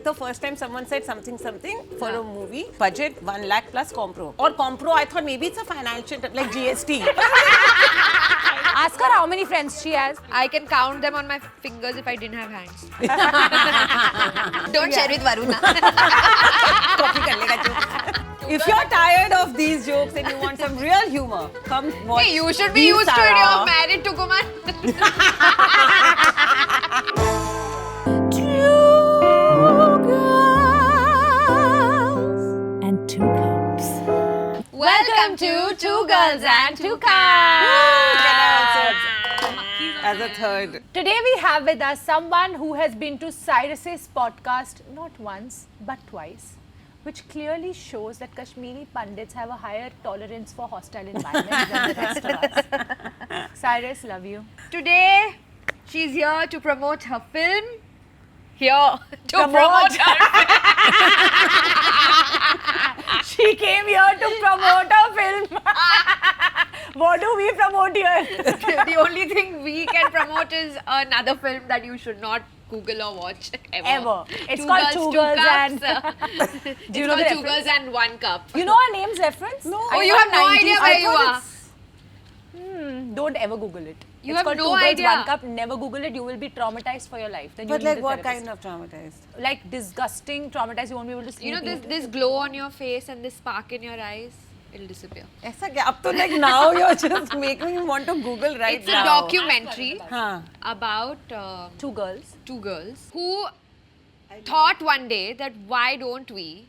the first time someone said something for a movie, budget 1 lakh plus compro. Or compro, I thought maybe it's a financial, like GST. Ask her how many friends she has. I can count them on my fingers if I didn't have hands. Don't share with Varuna. Copy kar lega jo. If you're tired of these jokes and you want some real humor, come watch. Hey, you should be Veer used to it. Sara. You're married to Kumar. And 2 cups. Welcome to Two Girls and Two Can I Cups. As a third. Today we have with us someone who has been to Cyrus's podcast not once but twice, which clearly shows that Kashmiri Pandits have a higher tolerance for hostile environments than the rest of us. Cyrus, love you. Today, she's here to promote her film. Here to promote her. She came here to promote her film. What do we promote here? The only thing we can promote is another film that you should not Google or watch ever. It's called Two Girls and... Do you know Two Girls and One Cup. You know our name's reference? No. Oh, you have no idea where you are. Don't ever Google it. You it's have called no Two Girls, idea. One Cup. Never Google it. You will be traumatized for your life. Then But you like need a what therapist. kind of traumatized? Like disgusting, traumatized. You won't be able to sleep. You know eat. this glow on your face and this spark in your eyes? It'll disappear. ऐसा क्या? अब तो like now you're just making me want to Google right It's now. a documentary हाँ. about Two girls. two girls who thought one day that why don't we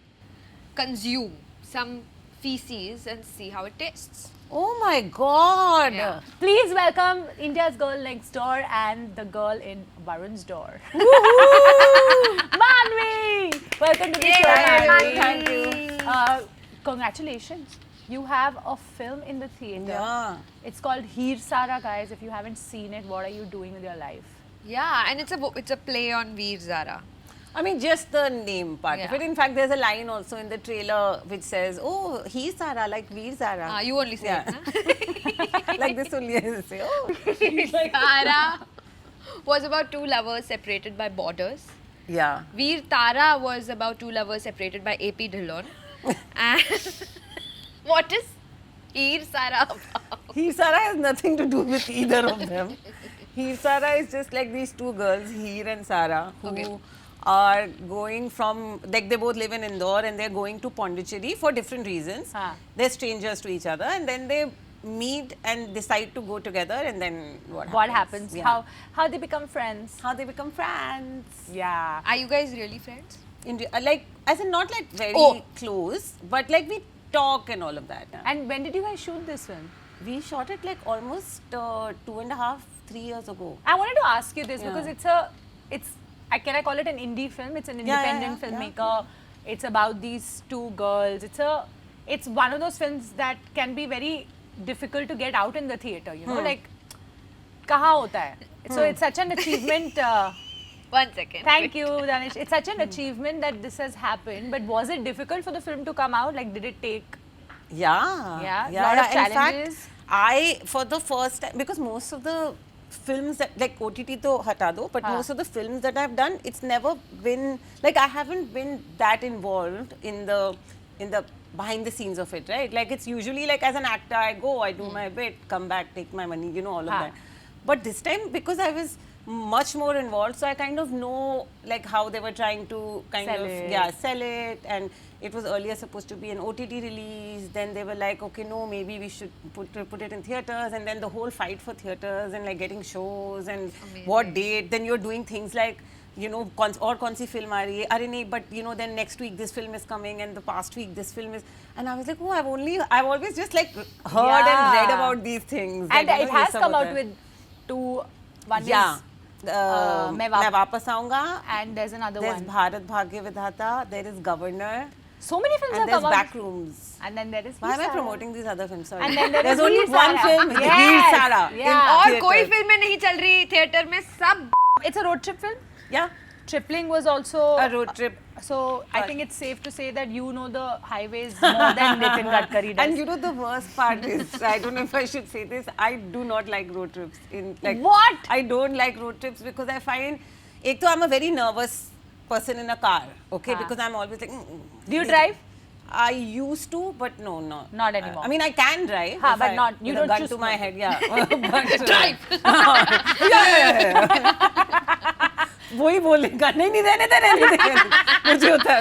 consume some feces and see how it tastes. Oh my God. Yeah. Please welcome India's girl next door and the girl in Varun's door. Manvi! Welcome to the show, Manvi. Thank you. Congratulations. You have a film in the theatre. Yeah. It's called Heer Sara, guys. If you haven't seen it, what are you doing with your life? Yeah, and it's a play on Veer Zara. I mean, just the name part of Yeah. it. In fact, there's a line also in the trailer which says, "Oh, he's Sara, like Veer Sara." You only say Yeah. it, huh? Like this only, I say, "Oh." Zara was about two lovers separated by borders. Yeah. Veer Tara was about two lovers separated by AP Dhillon. And what is Heer Sara about? Heer Sara has nothing to do with either of them. Heer Sara is just like these two girls, Heer and Sara, who Okay. are going from, like they both live in Indore and they're going to Pondicherry for different reasons. Ah. They're strangers to each other and then they meet and decide to go together and then What happens? Yeah. How they become friends? How they become friends. Yeah. Are you guys really friends? Like, as in not like very Oh. close, but like we talk and all of that. And when did you guys shoot this film? We shot it like almost 2.5, 3 years ago. I wanted to ask you this Yeah. because can I call it an indie film? It's an Yeah, yeah, independent yeah, filmmaker. It's about these two girls. It's one of those films that can be very difficult to get out in the theater. You know, like कहाँ होता है? So it's such an achievement. 1 second. Thank you, Danish. It's such an achievement that this has happened. But was it difficult for the film to come out? Like, did it take? Yeah. Yeah, Yeah. lot of In challenges. fact, for the first time, because most of the films that, like OTT to hata do, but most of the films that I've done, it's never been, like I haven't been that involved in the behind the scenes of it, right? Like it's usually like as an actor, I go, I do my bit, come back, take my money, you know, all of that. But this time, because I was much more involved, so I kind of know like how they were trying to sell it, and it was earlier supposed to be an OTT release. Then they were like, okay, no, maybe we should put it in theaters, and then the whole fight for theaters and like getting shows and what date. Then you're doing things like, you know, कौन सी film आ रही है? अरे नहीं, but you know, then next week this film is coming, and the past week this film is, and I was like, oh, I've always just like heard and read about these things. And like, it has come out with two. One yeah. is मैं वापस आऊँगा. and there's another There's one. Bharat Bhagya Vidhata. There is Governor. So many films And have there's come out. Backrooms. And then there is Why am I Veer Sara. promoting these other films? Sorry. And then there There's is only Veer one Sara. film, Yes. Veer Sara. Yeah. और theatre. कोई फिल्में नहीं चल रही theatre में सब. It's a road trip film. Yeah. Tripling was also A road trip. So I think it's safe to say that you know the highways more than Nitin Gadkari does. And you know the worst part is, I don't know if I should say this, I do not like road trips. What? I don't like road trips because I find, ek to I'm a very nervous person in a car, okay? हाँ. Because I'm always like. Do you drive? I used to, but no. Not anymore. I mean, I can drive. हाँ, if but I- not- you with a don't gun choose to my not head, yeah. But, Drive. yeah. वही बोलेगा नहीं रहने दे मुझे होता है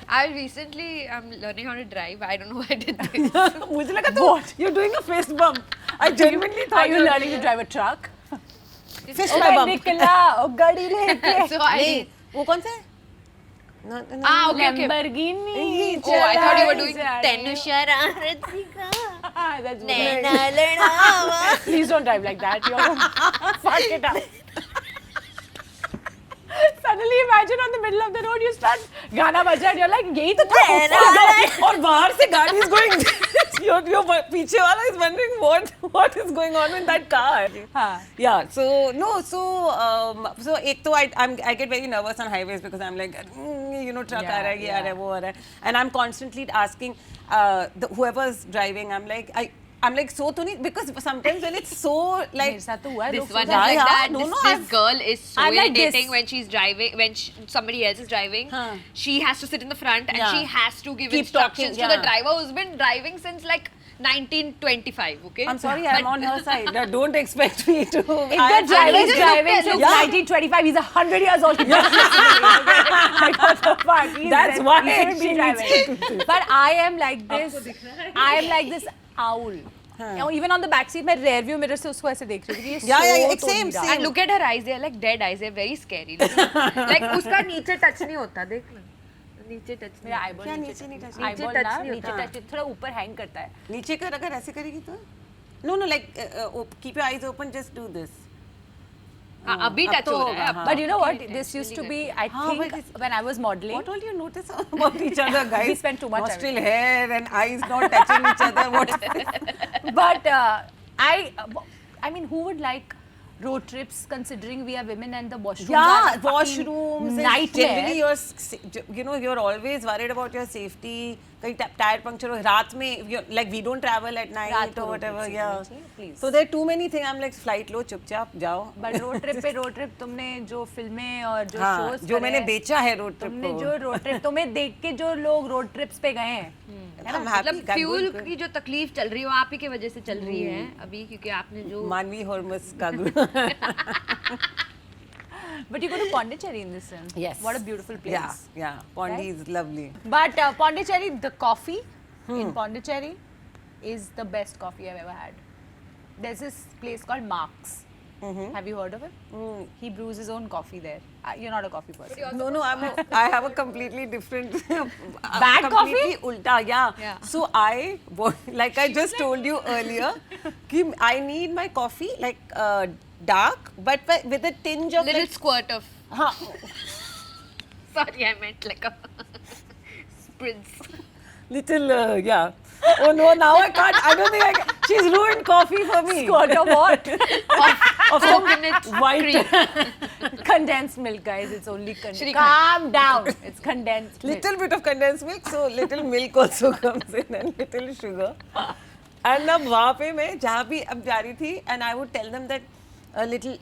I recently I'm learning how to drive. I don't know why I did this. मुझे लगा तो you're doing a fist bump. I genuinely thought Are you learning to drive a truck? fist Oh, my bump. निकला ओ गाड़ी लेके So I. नहीं वो कौन सा है? No, no, Ah, okay, okay. Lamborghini Oh, I thought you were doing चला Tenu जाएगी। That's Naina weird. Lena. Please don't drive like that. You're gonna fuck it up. Suddenly imagine on the middle of the road you start गाना बजा and you're like यही तो था और बाहर से गाड़ी is going your पीछे वाला is wondering what is going on in that car. हाँ. Yeah, so no, so एक तो I get very nervous on highways because I'm like truck Yeah, आ रहा है ये आ रहा है yeah. वो आ रहा है and I'm constantly asking whoever's driving I'm like so तो नहीं because sometimes when it's so like मेरे साथ तो हुआ है This लोग one is सोचते हैं, like yeah, that. no, This, no, this I've- girl is so I'm like irritating this. when she's driving, when somebody else is driving. Huh. She has to sit in the front and Yeah. she has to give Keep instructions talking, to the yeah. driver who's been driving since like 1925. Okay. I'm sorry I'm on her side. Don't expect me to. If the driver is just driving looked at since it. 1925, he's 100 years old. Like, what the fuck? That's He why shouldn't be she driving. But I am like this. I am like this owl. और even on the back seat, मैं rear view mirror से उसको ऐसे देख रही थी कि ये Yeah, yeah, so it's तो same, नहीं रहा। same. And look at her eyes, they're like dead eyes, they're very scary. Like उसका नीचे touch नहीं होता, देख ना, नीचे touch नहीं मेरा होता. eyeball क्या नीचे नीचे नहीं touch touch- eyeball touch ना नहीं नीचे होता? touch थोड़ा ऊपर hang करता है। नीचे कर अगर ऐसे करेगी तो no like keep your eyes open just do this. हाँ, अभी अब touch तो हो रहा होगा, है, हाँ. But you know what? Okay, This used to be, I हाँ, think, but it's- when I was modeling. What all you notice about each other, guys? We spend too much time. Nostril hair and eyes not touching each other. What is this? But I mean, who would like road trips considering we are women and the washrooms Yeah, are a fucking washrooms. and nightmare. Generally, you're always worried about your safety. कहीं tyre puncture हो रात में like we don't travel at night रात को or road whatever. trips Yeah. नहीं चाहिए, please. So there are too many things. I'm like flight लो चुपचाप जाओ. But road trip पे road trip तुमने जो फिल्में और जो हाँ, shows जो करे मैंने हैं, बेचा है रोड ट्रिप तुमने को. जो road trip तुम्हें देख के जो लोग road trips पे गए हैं है I'm ना happy. मतलब फ्यूल की जो तकलीफ चल रही है वो आप ही की वजह से चल रही है अभी क्योंकि आपने जो मानवी हॉर्मस का but you go to Pondicherry in this film. Yes. What a beautiful place. Yeah. Pondi is lovely. But Pondicherry, the coffee in Pondicherry is the best coffee I've ever had. There's this place called Mark's. Have you heard of it? He brews his own coffee there. You're not a coffee person. No, I have a completely different. Bad completely coffee? Ulta, yeah. Yeah. So like I just told you earlier, कि I need my coffee like dark, but with a tinge of little like. squirt of हाँ, sorry I meant like a spritz. little yeah. Oh no, now I can't. I don't think I can. She's ruined coffee for me. Squirt of what? Of Coconut white. cream. Condensed milk, guys. It's only condensed. Shri Calm down. It's condensed milk. Little bit of condensed milk, so little milk also comes in and little sugar. And अब वहाँ पे मैं जहाँ भी अब जा रही थी, and I would tell them that a little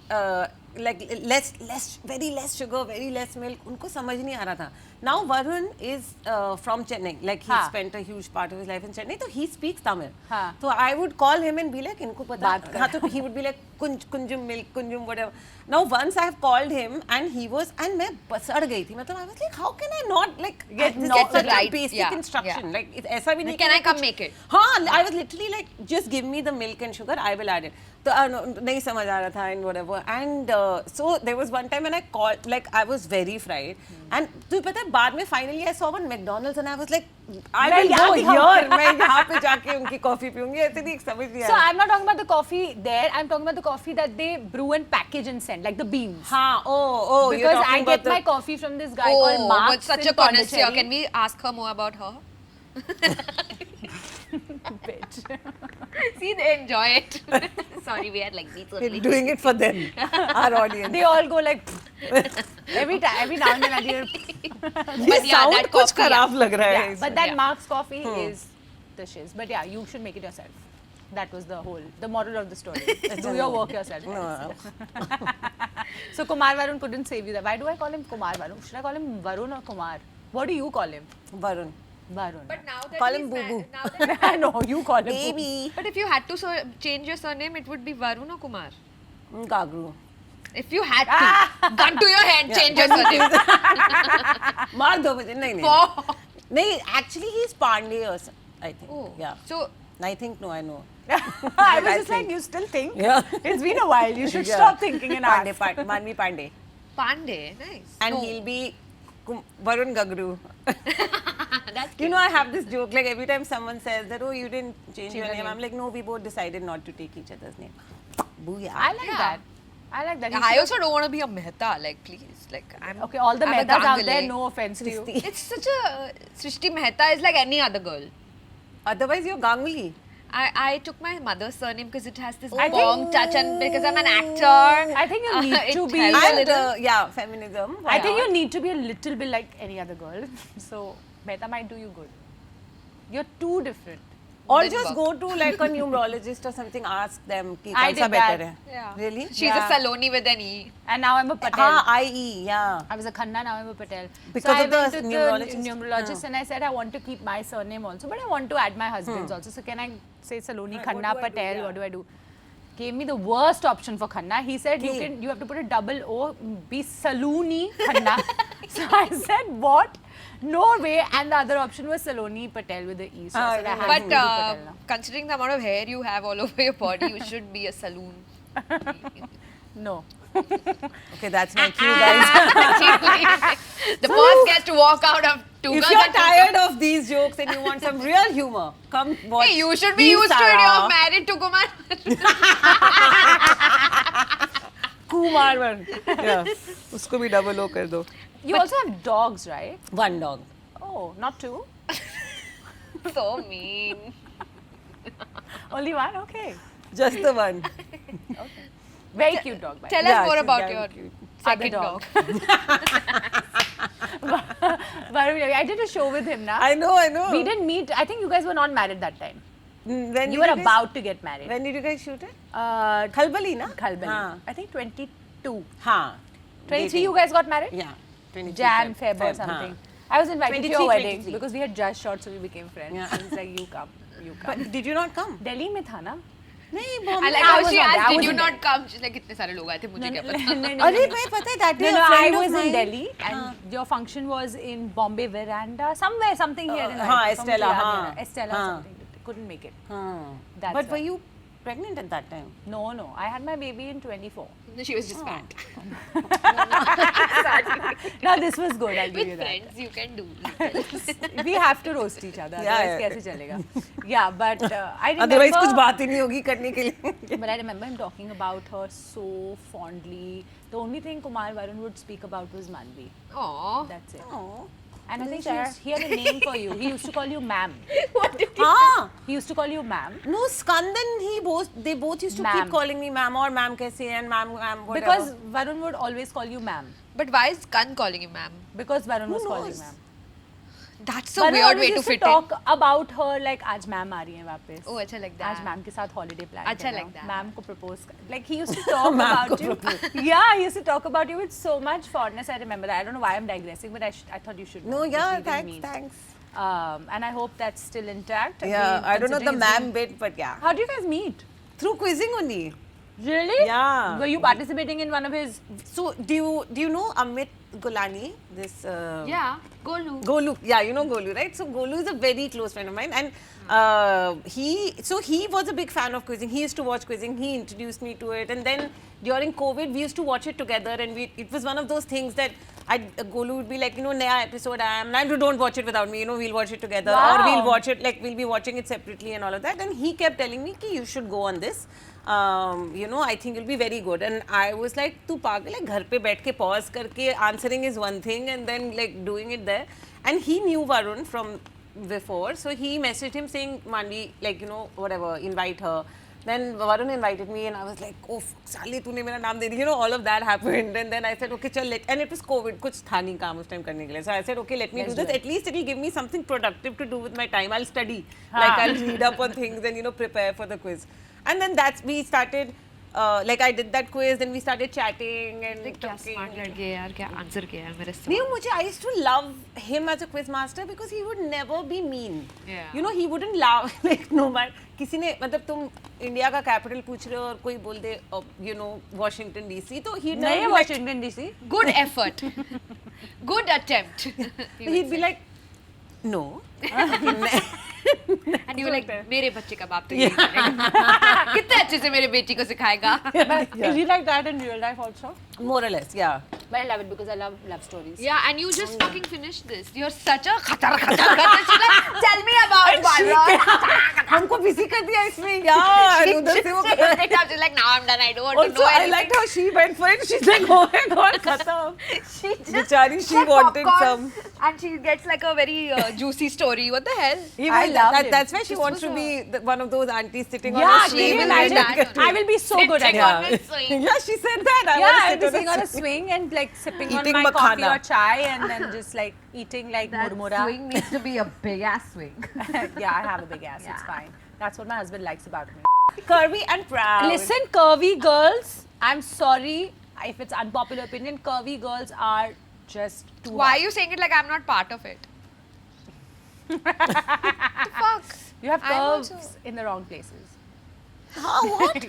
like very less sugar, very less milk. उनको समझ नहीं आ रहा था. Now Varun is from Chennai, like he हाँ. spent a huge part of his life in Chennai, so he speaks Tamil. हाँ. So I would call him and be like, इनको पता. बात कर. हाँ, तो he would be like kunjum milk, kunjum whatever. Now once I have called him and he was and मैं सड़ गई थी. मतलब I was like, how can I not like Get this not is such right, a basic yeah, instruction. yeah. Like ऐसा भी नहीं Can कि I मैं come कुछ- make it? हाँ, I was literally like, just give me the milk and sugar, I will add it. तो नहीं समझ आ रहा था and whatever. And so there was one time when I called, like I was very fried. And तुझे पता है बाद में finally I saw one McDonald's and I was like, I मैं will यहाँ go भी खाऊंगी. here. मैं यहाँ पे जाके उनकी कॉफी पीऊंगी. ऐसे नहीं समझ नहीं So आया. I'm not talking about the coffee there. I'm talking about the coffee that they brew and package and send, like the beans. हाँ, oh, you're Because talking I about get the. my coffee from this guy called Oh, Mark. but such a connoisseur. Can we ask her more about her? Bitch. See, they enjoy it. Sorry, we had like these We're only. doing it for them, our audience. They all go like every time, every now and then I hear. ये But yeah, sound that कुछ coffee, खराब लग रहा है Yeah, but इसमें. that Yeah. Mark's coffee is the shiz. But yeah, you should make it yourself. That was the moral of the story. Do your work yourself. No. So Kumar Varun couldn't save you. Why do I call him Kumar Varun? Should I call him Varun or Kumar? What do you call him? Varun. Varun. But now that Call he's him Boo Boo. now that No, you call him. Baby. But if you had to change your surname, it would be Varun or Kumar. Gagru. If you had to, gun to your head, change your surname. मार दो मुझे नहीं नहीं For- नहीं actually he's Pandey or I think Oh. yeah So I think no I know I was I just like, think. you still think? Yeah. It's been a while. You should Yeah. stop thinking and Pandey ask. Manvi Pandey Pandey, nice. and No. he'll be Varun Gagru. That's You know, I have this joke like every time someone says that, oh, you didn't change your your name. name. I'm like, no, we both decided not to take each other's name. Booyah. I like Yeah. that. I like that. You I should- also don't want to be a Mehta. Like, please, like I'm. Okay, all the I'm a metas out there, Ganguly. no offense to you. Srishti. It's such a Srishti Mehta is like any other girl. Otherwise, you're Ganguly. I took my mother's surname because it has this I bong think- touch and because I'm an actor. I think you need it to be- helps a And little. yeah, feminism. I think you need to be a little bit like any other girl. So, Mehta might do you good. You're too different. Or Didn't just work. go to like a numerologist or something, ask them कि I कौन सा did that. better है. Yeah. Really? She's Yeah. a Saloni with an E. And now I'm a Patel. हाँ, IE, yeah. I was a Khanna, now I'm a Patel. Because so of the I went to numerologist? the numerologist and I said I want to keep my surname also, but I want to add my husband's also. So can I say Saloni, Khanna, what do I do? Patel? Yeah. What do I do? Gave me the worst option for Khanna. He said Ki? you have to put a double O, be Saloni Khanna. So I said what? No way. And the other option was Saloni Patel with the E. So I said I have to But do Patel now. considering the amount of hair you have all over your body, you should be a saloon. No. Okay, that's my cue, guys. The boss gets to walk out of two If girls you're and two tired of these jokes and you want some real humor, come watch. Hey, you should be Veer used to it. Sara. You're married to Kumar. Kumar one. Yeah. उसको भी double O कर दो. You also have dogs, right? One dog. Oh, not two? So mean. Only one? Okay. Just the one. Very cute dog, by the way. Tell Yeah, us more she's about very your cute. second Other dog. Varun, I did a show with him now. I know. We didn't meet. I think you guys were not married that time. When You did were guys- about to get married. When did you guys shoot it? Uh, Khalbali, na? Khalbali. हाँ. I think 22. हाँ. 23 Dating. you guys got married? Yeah. 23 Jan, Feb or something. I was invited to 23, your wedding 23. because we had just shot, so we became friends. Yeah. So it's like, you come. But did you not come? Delhi में था ना? नहीं I Bombay. like I how was she not there, I asked, did you wasn't not come? She's like, इतने सारे लोग आए थे, मुझे क्या पता. अरे भाई पता है that day No, a I friend of was in mine- Delhi and your function was in Bombay Veranda, somewhere, something here in हाँ, from Estella, Pune, हाँ. Estella हाँ. something. Couldn't make it. हाँ. That's But why. were you pregnant at that time? No, no. I had my baby in 24. She was just fat. Now this was good, I'll give you With that. friends, you can do. We have to roast each other. Yeah, Otherwise yeah. कैसे चलेगा? Yeah, but I remember. Otherwise कुछ बात ही नहीं होगी करने के लिए. But I remember him talking about her so fondly. The only thing Kumar Varun would speak about was Manvi. Aww. That's it. Oh. And I think he had a name for you. He used to call you ma'am. What did you हाँ. He used to call you ma'am. No, Skandan, they both used to Ma'am. keep calling me ma'am or ma'am kaise and ma'am whatever. Because Varun would always call you ma'am. But why is Kan calling you ma'am? Because Varun was Who calling knows? ma'am. That's a Varun weird always way to used fit talk in. about her like आज ma'am आ रही हैं वापस. Oh, अच्छा like that. आज ma'am के साथ holiday plan अच्छा करना. like that. मैम को propose कर. Like he used to talk ma'am about को you. Yeah, he used to talk about you with so much fondness. I remember that. I don't know why I'm digressing, but I thought you should know. No, because yeah, we didn't meet. thanks. And I hope that's still intact. Yeah, I don't know the Considering it's ma'am bit, but yeah. been- How do you guys meet? Through quizzing only. Really? Yeah. Were you participating in one of his? So do you know Amit Golani? This Yeah, Golu. Golu, yeah, you know Golu, right? So Golu is a very close friend of mine, and he was a big fan of quizzing. He used to watch quizzing. He introduced me to it, and then during COVID, we used to watch it together, and it was one of those things that Golu would be like, naya episode I am, and don't watch it without me. We'll watch it together, or we'll Wow. watch it like we'll be watching it separately and all of that. And he kept telling me, "Ki you should go on this. I think you'll be very good." And I was like, "Tu pagal hai, ghar pe baith ke pause karke answering is one thing, and then like doing it there." And he knew Varun from before, so he messaged him saying, "Manvi, like whatever, invite her." Then Varun invited me and I was like, oh, साली तूने मेरा नाम दे दिया. You know, all of that happened. And then I said, okay, चल, and it was COVID. कुछ था नहीं काम उस time करने के लिए. So I said, okay, let me do this. At least it will give me something productive to do with my time. I'll study. Like I'll read up on things and, you know, prepare for the quiz. And then we started, like I did that quiz, then we started chatting and क्या talking. Smart लड़के हैं यार, क्या answer किया है मेरे नहीं मुझे I used to love him as a quiz master because he would never be mean. Yeah. You know, he wouldn't laugh like no matter. किसी ने मतलब तुम इंडिया का कैपिटल पूछ रहे हो और कोई बोल दे you know Washington DC तो he'd नहीं never be like, Washington DC. Good effort. Good attempt. he'd be like no. And you were like, मेरे बच्चे का बाप तो यही करेगा. कितने अच्छे से मेरे बेटी को सिखाएगा. Is he like that in real life also? More or less, yeah. But I love it because I love love stories. Yeah, and you just fucking finished this. You're such a khatar. She's like, tell me about Balram. हमको busy कर दिया इसमें यार उधर से वो She's like, now I'm done. I don't want to also know I anything. liked how she went for it. She's like, oh my god, खत्म. She just बेचारी, she said wanted popcorn some. and she gets like a very juicy story. What the hell? Even I love him. that's why she This wants was to be one of those aunties sitting on Yeah, a can swing. you will imagine? do that. I will be so good at Sitting it. on a swing. Yeah, she said that. I Yeah, want I'll to be sit sitting on a swing. swing and like sipping on Eating my coffee makhana. or chai and then just like eating like That murmura. swing needs to be a big ass swing. Yeah, I have a big ass. It's Yeah. fine. That's what my husband likes about me. Curvy and proud. Listen, curvy girls, I'm sorry if it's unpopular opinion, curvy girls are just too Why are hot. you saying it like I'm not part of it? The fuck? You have I'm curves also- in the wrong places. How what?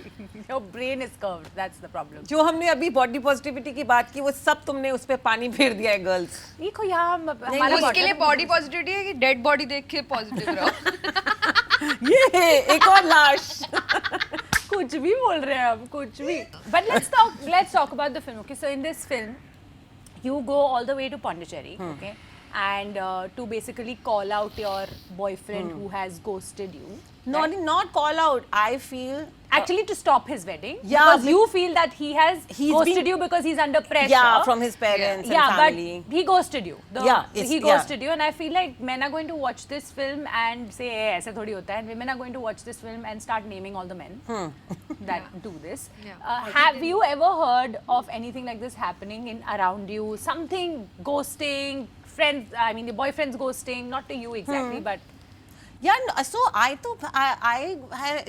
Your brain is curved. That's the problem. जो हमने अभी body positivity की बात की वो सब तुमने उस पे पानी फेर दिया है गर्ल्स. देखो यहाँ हमारा उसके लिए बॉडी पॉजिटिविटी है कि डेड बॉडी देख के पॉजिटिव रहो. ये एक और लाश. कुछ भी बोल रहे हैं हम कुछ भी. But let's talk about the film. Okay, so in this film, you go all the way to Pondicherry, okay, and to basically call out your boyfriend who has ghosted you. Not call out. I feel Actually, to stop his wedding. Yeah, Because but- you feel that he's ghosted been- you because he's under pressure. yeah from his parents Yeah, and family. but he ghosted you. Yeah, he ghosted you, and I feel like men are going to watch this film and say, "Hey, ऐसे थोड़ी होता है." And women are going to watch this film and start naming all the men that do this. Yeah. Have you ever heard of anything like this happening in around you? Something ghosting, friends. I mean, the boyfriend's ghosting, not to you exactly, but Yeah, no, so I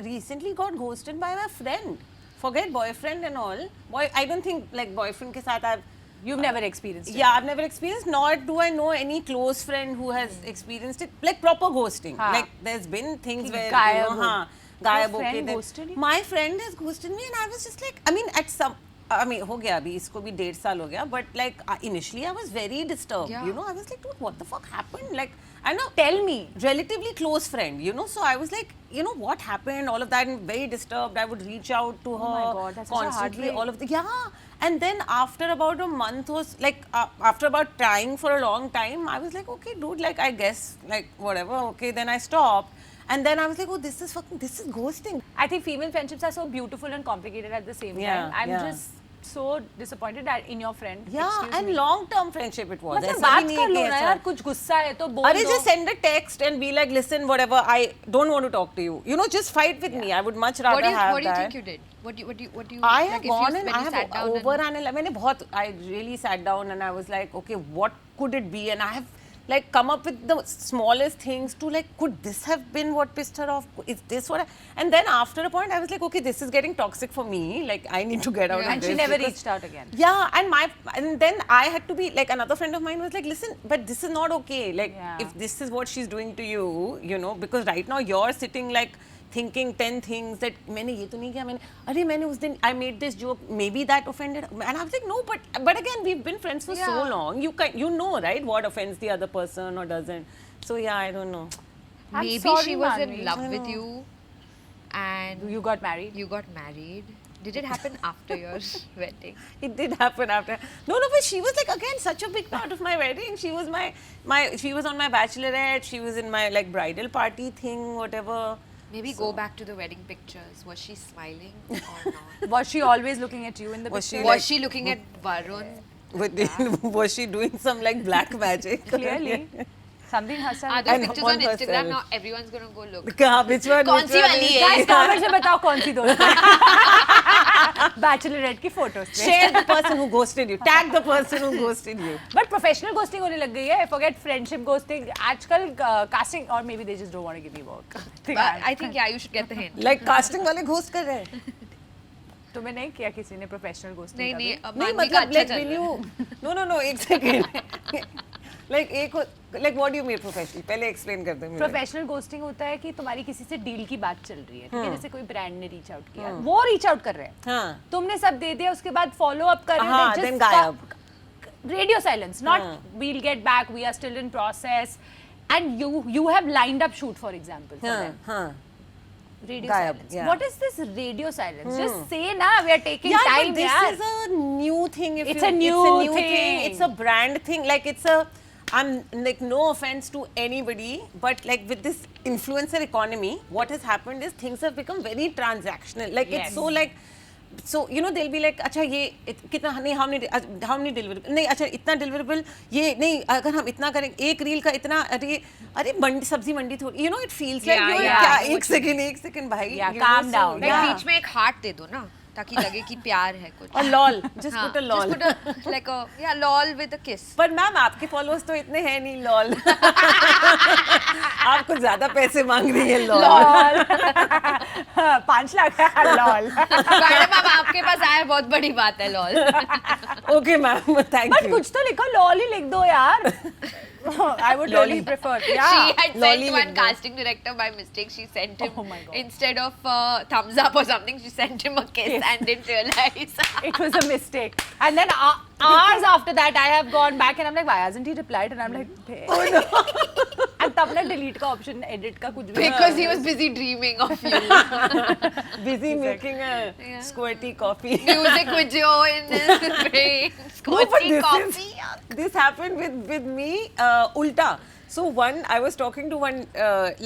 recently got ghosted by my friend. Forget boyfriend and all. I don't think like boyfriend के साथ I've you've never experienced it. yeah I've never experienced. Nor do I know any close friend who has experienced it. Like proper ghosting. हाँ. Like there's been things कि where गायब you know, हो. हाँ, गायब Your होके friend then- ghosted you? My friend has ghosted me and I was just like I mean at some I mean हो गया अभी इसको भी 1.5 साल हो गया but like initially I was very disturbed. Yeah. You know I was like dude what the fuck happened like I know Tell me. relatively close friend, you know. So I was like, you know, what happened? All of that, and very disturbed. I would reach out to her my God, that's such a constantly. heartbreak. All of the and then after about a month was like after about trying for a long time, I was like, okay, dude, like I guess like whatever. Okay, then I stopped. And then I was like, oh, this is ghosting. I think female friendships are so beautiful and complicated at the same Yeah, time. I'm yeah. just so disappointed that in your friend. Yeah, Excuse and me. long-term friendship it was. मतलब ऐसा बात भी नहीं कर है कि लो ना ऐसा- यार कुछ गुस्सा है तो बोल Arey, दो. just send a text and be like, listen, whatever, I don't want to talk to you. You know, just fight with me. I would much rather What do you have what do you that. think you did? What do you I like have if you gone when and you I have sat down and- overanalyzed. मैंने बहुत I really sat down and I was like, okay, what could it be? And I have like come up with the smallest things to like, could this have been what pissed her off? Is this what? And then after a point, I was like, okay, this is getting toxic for me. Like, I need to get out Yeah. of And this. she never because- reached out again. Yeah, and then I had to be like another friend of mine was like, listen, but this is not okay. Like, Yeah. if this is what she's doing to you, you know, because right now you're sitting like thinking 10 things that मैंने ये तो नहीं किया मैंने अरे मैंने उस दिन I made this joke maybe that offended and I was like no but again we've been friends for so Yeah. long you know right what offends the other person or doesn't so yeah I don't know I'm Maybe sorry, she was Manvi. in love with you and You got married. you got married. Did it happen after your wedding? it did happen after no but she was like again such a big part of my wedding she was my she was on my bachelorette she was in my like bridal party thing whatever Maybe go back to the wedding pictures. Was she smiling or not? Was she always looking at you in the Was she picture? Was like- she looking at Varun? but was she doing some like black magic Clearly. Something Hassan. Are those And pictures on on Instagram herself. now? Everyone's gonna go look. Which one? कौन सी which one वाली is- है? Guys, comment से बताओ कौन सी दोस्त है? Bachelorette की photos पे. Share the person who ghosted you. Tag the person who ghosted you. But professional ghosting होने लग गई है. Forget friendship ghosting. आजकल casting or maybe they just don't want to give me work. But I think yeah, you should get the hint. Like casting वाले ghost कर रहे हैं. तुम्हें नहीं किया किसी ने professional ghosting नहीं कभी? नहीं अब नहीं मानवी का मतलब अच्छा like चल will रहा है. you no एक second. Like एक like what do you mean professional? पहले explain कर दे मुझे. प्रोफेशनल घोस्टिंग होता है कि तुम्हारी किसी से डील की बात चल रही है, ठीक है, जैसे कोई ब्रांड ने रीच आउट किया, वो रीच आउट कर रहे हैं, हाँ. तुमने सब दे दिया, उसके बाद फॉलो अप कर रहे हो, हाँ, they then just गायब. Radio silence, not we'll get back, we are still in process, and you have lined up shoot for example for them. हाँ. Radio गायब, silence. yeah. What is this radio silence? Just say na, we are taking Yeah, time, but this yaar. is a new thing. If It's you, a new thing. It's a brand thing. Like it's a. I'm like no offense to anybody, but like with this influencer economy, what has happened is things have become very transactional. Like Yes. it's so like. So you know they'll be like अच्छा ये कितना नहीं how many deliverable नहीं अच्छा इतना deliverable ये नहीं अगर हम इतना करें एक रील का इतना अरे मंडी सब्जी मंडी थोड़ी you know it feels like Yeah, you're yeah. क्या एक second भाई Yeah, you calm know, down. Like yeah. बीच में एक heart दे दो ना ताकि लगे कि प्यार है कुछ. और lol just हाँ, put a lol Just put a like a yeah lol with a kiss. पर मैम आपके फॉलोअर्स तो इतने हैं नहीं लॉल आप कुछ ज्यादा पैसे मांग रही है lol lol 5 lakh lol. Madam अब आपके पास आया बहुत बड़ी बात है lol. Okay ma'am thank but you कुछ तो लिखो, लॉल ही लिख दो यार. I would really Lolly. prefer. She Yeah. had Lolly sent one Lingo. casting director by mistake. She sent him Oh my God. instead of thumbs up or something. She sent him a kiss and didn't realize. It was a mistake. And then hours after that, I have gone back and I'm like, why hasn't he replied? And I'm like, oh no. And तब ना delete का option, edit का कुछ भी. Because he was busy dreaming of you. Busy making a squirty coffee Music video in his brain. Scotchy coffee. this happened with me ulta so one I was talking to one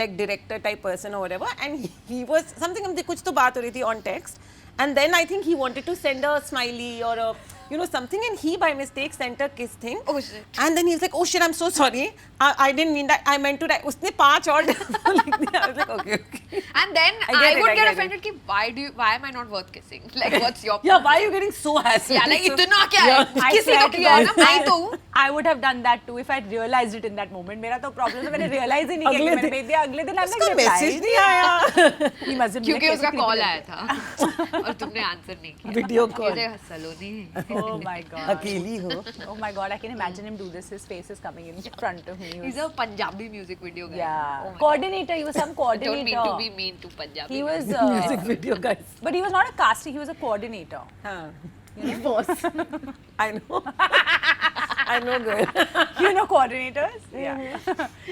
like director type person or whatever and he was something कुछ तो बात हो रही थी on text and then I think he wanted to send a smiley or a you know something and he by mistake sent a kiss thing Oh, shit. and then he was like oh shit I'm so sorry I didn't mean that I meant to write उसने 5 और लिख दिया I was like okay And then I I, get it, would I get get offended कि why am I not worth kissing? Like what's your yeah why are you getting so hassled Yeah, like इतना क्या है? I किसी swear को to किया है God, ना मैं तो हूँ. I would have done that too if I realized it in that moment. मेरा तो problem है, मैंने realize ही नहीं किया कि मैंने भेज दिया. अगले दिन I'm like, उसका मैसेज नहीं आया He must have been क्योंकि like, उसका कैसे कॉल creepy आया था और तुमने आंसर नहीं किया. वीडियो कॉल मुझे सलोनी. Oh my god. अकेली हो Oh my god, I can imagine him do this. His face is coming in front of me. He was- He's a Punjabi music video guy. yeah. Oh my Coordinator. He was some God. coordinator. Don't mean to be mean to Punjabi. He was, music video guys but he was not a casting. He was a coordinator. हाँ boss I know girl You know coordinators? Yeah.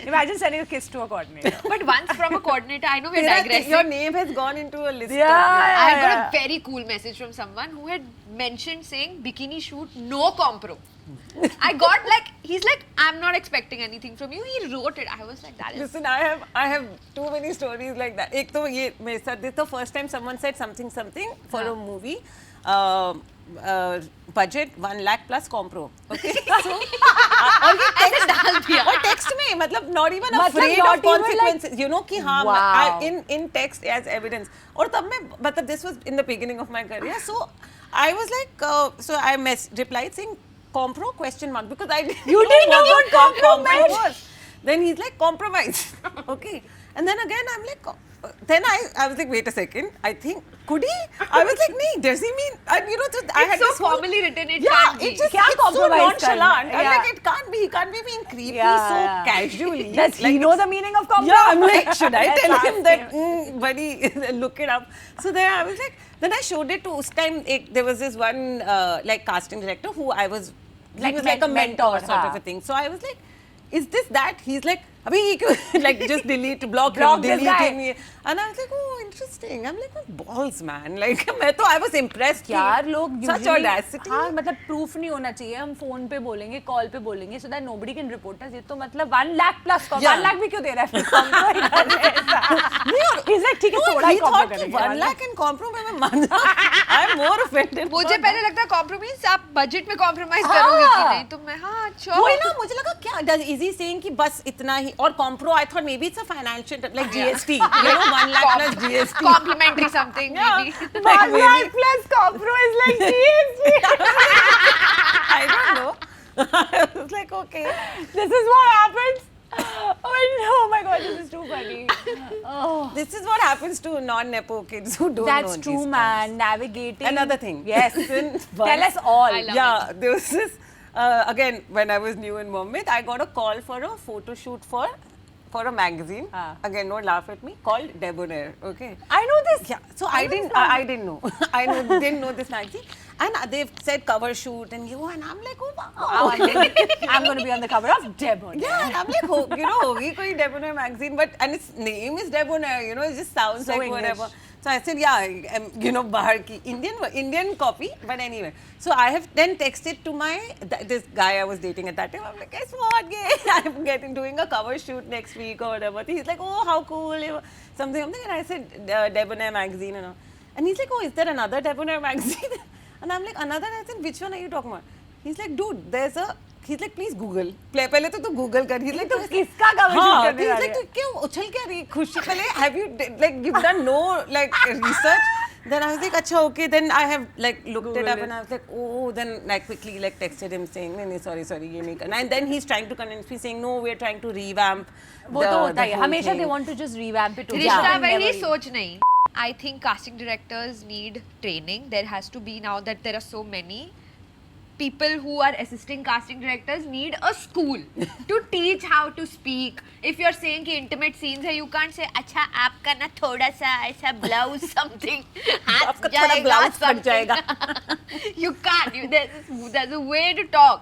Imagine sending a kiss to a coordinator. But once from a coordinator, I know we're Tera- digressing. your name has gone into a list Yeah. I have got a very cool message from someone who had mentioned saying bikini shoot no compro. I got like he's like I'm not expecting anything from you. He wrote it. I was like that is Listen, I have too many stories like that. एक तो ये मेरे साथ this the first time someone said something for a movie. Budget 1 lakh plus compro. Okay. So, और ये text डाल दिया. और text में मतलब not even मतलब afraid not of even like- consequences. You know कि हाँ Wow. in text as evidence. और तब मैं मतलब this was in the beginning of my career. So I was like so I replied saying compro question mark because I didn't You didn't know what compro meant. was. Then he's like compromise. Okay. And then again I'm like then I was like wait a second I think could he I was like nee does he mean and you know I had so this whole- formally written. It yeah can't be. it's just क्या it's so compromise nonchalant करना? I'm Yeah. like it can't be he can't be being creepy Yeah, so yeah. casually Does he like, know the meaning of compro? yeah, I'm like, should I Let's tell ask him that, him. buddy, look it up? So then I was like, then I showed it to, us time, there was this one, like, casting director who I was, he Like was like a mentor mentor, sort हाँ. of a thing. So I was like, is this that? He's like, Abhi he could like just block Block him, this delete guy. him. And I was like, oh, interesting. I'm like, oh, balls, man. Like, I was impressed. यार लोग such usually audacity. हाँ मतलब proof नहीं होना चाहिए हम phone पे बोलेंगे कॉल पे बोलेंगे so that nobody can report us ये तो मतलब 1 lakh plus call Yeah. 1 lakh भी क्यों दे रहा है फिर कॉम्प्रो ही कर रहे हैं he's like ठीक है थोड़ा ही he कॉम्प्रो thought कि करेंगे 1 lakh in compromise में मान I'm more offended. मुझे पहले लगता है कॉम्प्रोमाइज आप बजट में कॉम्प्रोमाइज करोगे कि नहीं तो मैं हाँ अच्छा वही ना मुझे लगा क्या is he saying कि बस इतना ही और compro I thought maybe it's a financial like GST you know 1 lakh plus GST complimentary something maybe 1 lakh plus कॉम्प्रो is like GST I don't know. I was like, okay. this is what happens oh no my god this is too funny oh This is what happens to non-nepo kids who don't that's know true these man navigating Another thing. yes Since tell us all I love Yeah, there was this, again, when I was new in Mumbai, I got a call for a photo shoot for a magazine. Ah. Again, don't laugh at me. Called Debonair, okay? I know this Yeah, so I didn't know. Didn't know this magazine. And they've said cover shoot and and I'm like, oh wow. I'm going to be on the cover of Debonair. Yeah, and I'm like, hogi koi Debonair magazine, but and its name is Debonair, it just sounds So like English. whatever. So I said, yeah, bahar ki Indian copy, but anyway. So I have then texted to this guy I was dating at that time. I'm like, guess what, I'm doing a cover shoot next week or whatever. He's like, oh, how cool, something. And I said, Debonair magazine and all. And he's like, oh, is there another Debonair magazine? And I'm like, another? I said, which one are you talking about? He's like, dude, he's like, please Google. पहले तो Google कर. He's like, तो किसका cover shoot हाँ, करने he's जा like, रहे तू क्यों उछल क्या रही खुशी पहले? Have you you've done no like research? Then I was like, अच्छा okay. Then I have like looked it up and I was like, oh. Then like quickly like texted him saying, नहीं sorry ये नहीं करना. And then he's trying to convince me saying, no, we're trying to revamp. वो तो होता ही है whole हमेशा thing. they want to just revamp it रिश्ता Yeah. वही Never- सोच नहीं I think casting directors need training. There has to be now that there are so many people who are assisting casting directors need a school to teach how to speak. If you're saying कि intimate scenes है, you can't say अच्छा आपका ना थोड़ा सा ऐसा blouse something आपका थोड़ा blouse फट जाएगा. You can't. There's a way to talk.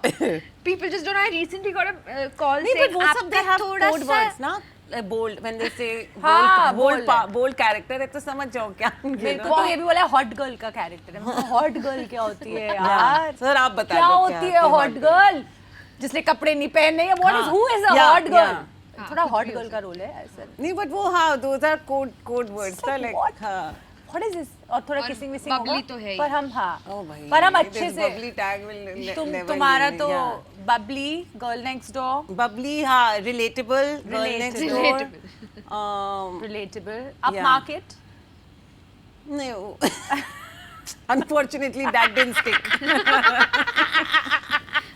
People just don't know. I recently got a call नहीं, saying but वो सब they आपका have थोड़ा code सा words ना. Bold when they say हाँ, bold bold. bold character है तो समझ जाओ क्या. मेरे को तो ये भी बोला हॉट गर्ल का कैरेक्टर है हॉट गर्ल क्या होती है यार सर आप बता क्या दो होती है हॉट गर्ल जिसने कपड़े नहीं पहने हैं what is who is a Yeah, hot girl yeah. थोड़ा हॉट गर्ल का रोल है ऐसा नहीं बट वो हाँ those are code words था like what? हाँ. व्हाट इज दिस और थोड़ा और किसिंग विसिंग bubbly होगा तो है ही। पर हम हाँ Oh भाई, पर हम अच्छे this से bubbly tag will never तुम्हारा leave me, तो yeah. Bubbly girl next door bubbly हाँ relatable girl next door Relatable. relatable Yeah. upmarket no unfortunately that didn't stick.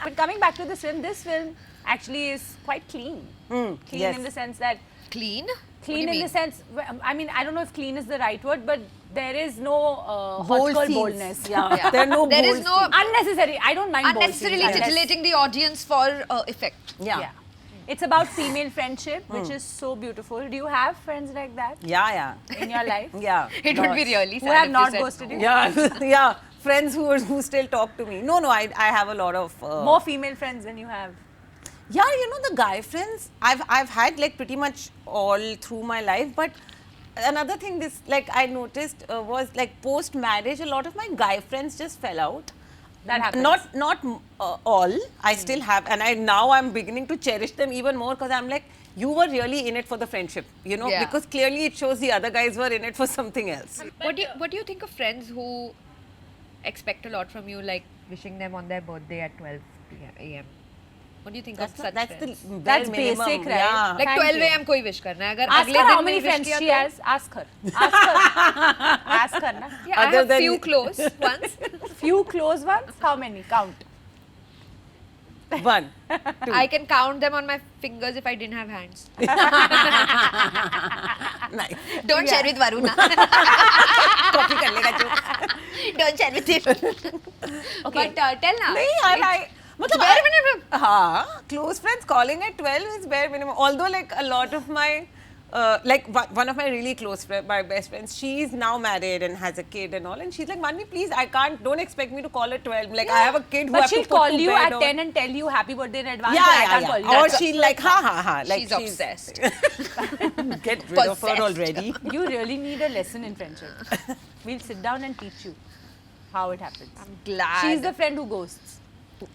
but coming back to this film actually is quite clean clean yes. in the sense that Clean? clean in the sense I mean I don't know if clean is the right word but there is no hot Bold girl scenes. boldness Yeah. There are no There bold is no scenes. unnecessary I don't mind bold unnecessarily scenes, unless- titillating the audience for effect. Yeah. it's about female friendship which is so beautiful do you have friends like that Yeah. in your life Yeah. It would be Lots. really who sad have if not you said ghosted no. you Yeah, yeah. Friends who still talk to me. No, I have a lot of. more female friends than you have Yeah, the guy friends I've had like pretty much all through my life. But another thing I noticed was like post marriage, a lot of my guy friends just fell out. That happens. Not all. I still have, and now I'm beginning to cherish them even more because I'm like, you were really in it for the friendship, Yeah. because clearly it shows the other guys were in it for something else. What do you think of friends who expect a lot from you, like wishing them on their birthday at 12 a.m.? What do you think of such That's friends? the bare That's minimum. basic, right? Yeah. Like Thank 12 you. a.m. कोई wish करना है अगर ask अगले her how दिन many में wish friends किया she तो has ask her na yeah, I Other have than- few close ones. few close ones how many count 1, 2. I can count them on my fingers if I didn't have hands. Nice. Don't share with Varuna. Copy कर लेगा जो. Don't share with him. Okay. But tell na. नहीं I मतलब bare minimum. हाँ, close friends calling at 12 is bare minimum. Although like a lot of my like one of my really close my best friends, she's now married and has a kid and all, and she's like, Manvi, please, don't expect me to call at 12. Like, I have a kid who I But have she'll to put call to you bed at or- 10 and tell you happy birthday in advance. Yeah, but I yeah, can't yeah. call you. Or That's she'll like, ha. Like She's obsessed. Get rid of her Possessed. already. You really need a lesson in friendship. We'll sit down and teach you how it happens. I'm glad. She's the friend who ghosts.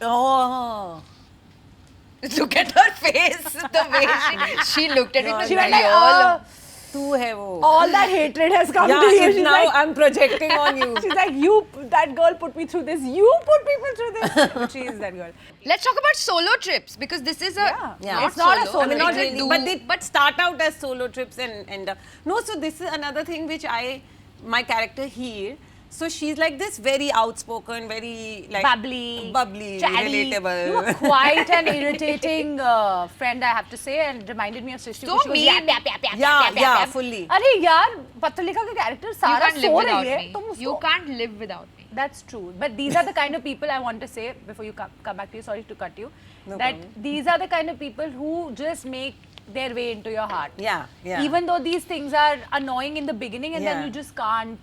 Oh. Look at her face. The way she looked at it was She went really like, all. Tu hai wo. all that hatred has come to you. Yeah, She's now like, I'm projecting on you. she's like, that girl put me through this. You put people through this. But she is that girl. Let's talk about solo trips because this is a Yeah. It's not a solo I mean, not trip. really, but start out as solo trips and end up. No, so this is another thing which my character here. So she's like this very outspoken, very like bubbly, chatty. relatable. You were quite an irritating friend, I have to say, and reminded me of Srishti. So because she was mean. Yeah, fully. अरे यार पत्रलिका का character You सारा can't live so without रही है me. तुम उसको You can't live without me. That's true. But these are the kind of people I want to say before you come back to you. Sorry to cut you. No that problem. these are the kind of people who just make their way into your heart. Yeah. Even though these things are annoying in the beginning and then Yeah. you just can't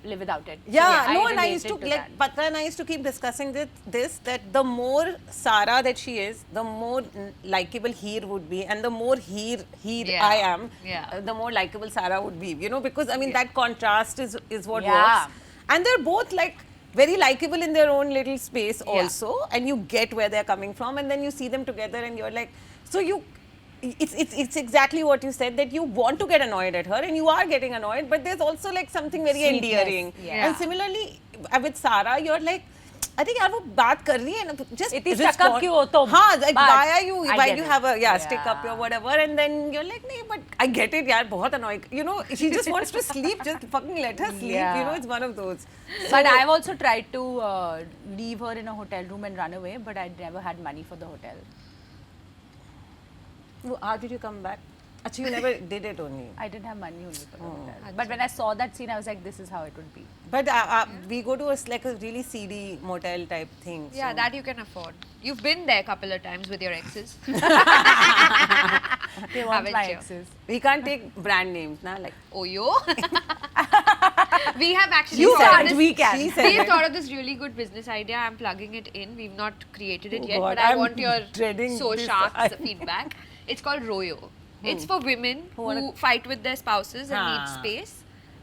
live without it. So Yeah, no, and I used related to, like, that. Patra and I used to keep discussing that the more Sara that she is, the more likable Heer would be, and the more Heer Yeah. I am, Yeah. the more likable Sara would be, you know, because I mean, that contrast is what Yeah. works. And they're both like very likable in their own little space Yeah. also, and you get where they're coming from, and then you see them together, and you're like, so you. It's exactly what you said, that you want to get annoyed at her and you are getting annoyed, but there's also like something very Sweetness, endearing. yeah. And similarly with Sara, you're like, I think यार वो बात कर रही है ना, just इतनी stuck up क्यों हो तुम? हाँ, like But why are you I why get do you it. have a stick up or whatever, and then you're like, नहीं, but I get it यार, बहुत annoying, you know, she just wants to sleep, just fucking let her sleep, Yeah. you know, it's one of those. But I've also tried to leave her in a hotel room and run away, but I never had money for the hotel. How did you come back? Actually, you never did it only. I didn't have money only for the hotel. But when I saw that scene, I was like, this is how it would be. But we go to like a really seedy motel type thing. Yeah, so. that you can afford. You've been there a couple of times with your exes. They want Haven't my you? exes. We can't take brand names, na, like. Oyo. We have actually You thought of can't, this- we can. She said We've that. thought of this really good business idea. I'm plugging it in. We've not created it Oh yet, God, but I I'm want your dreading So this. Sharks feedback. It's called Royo. It's for women who fight with their spouses and need Ah. space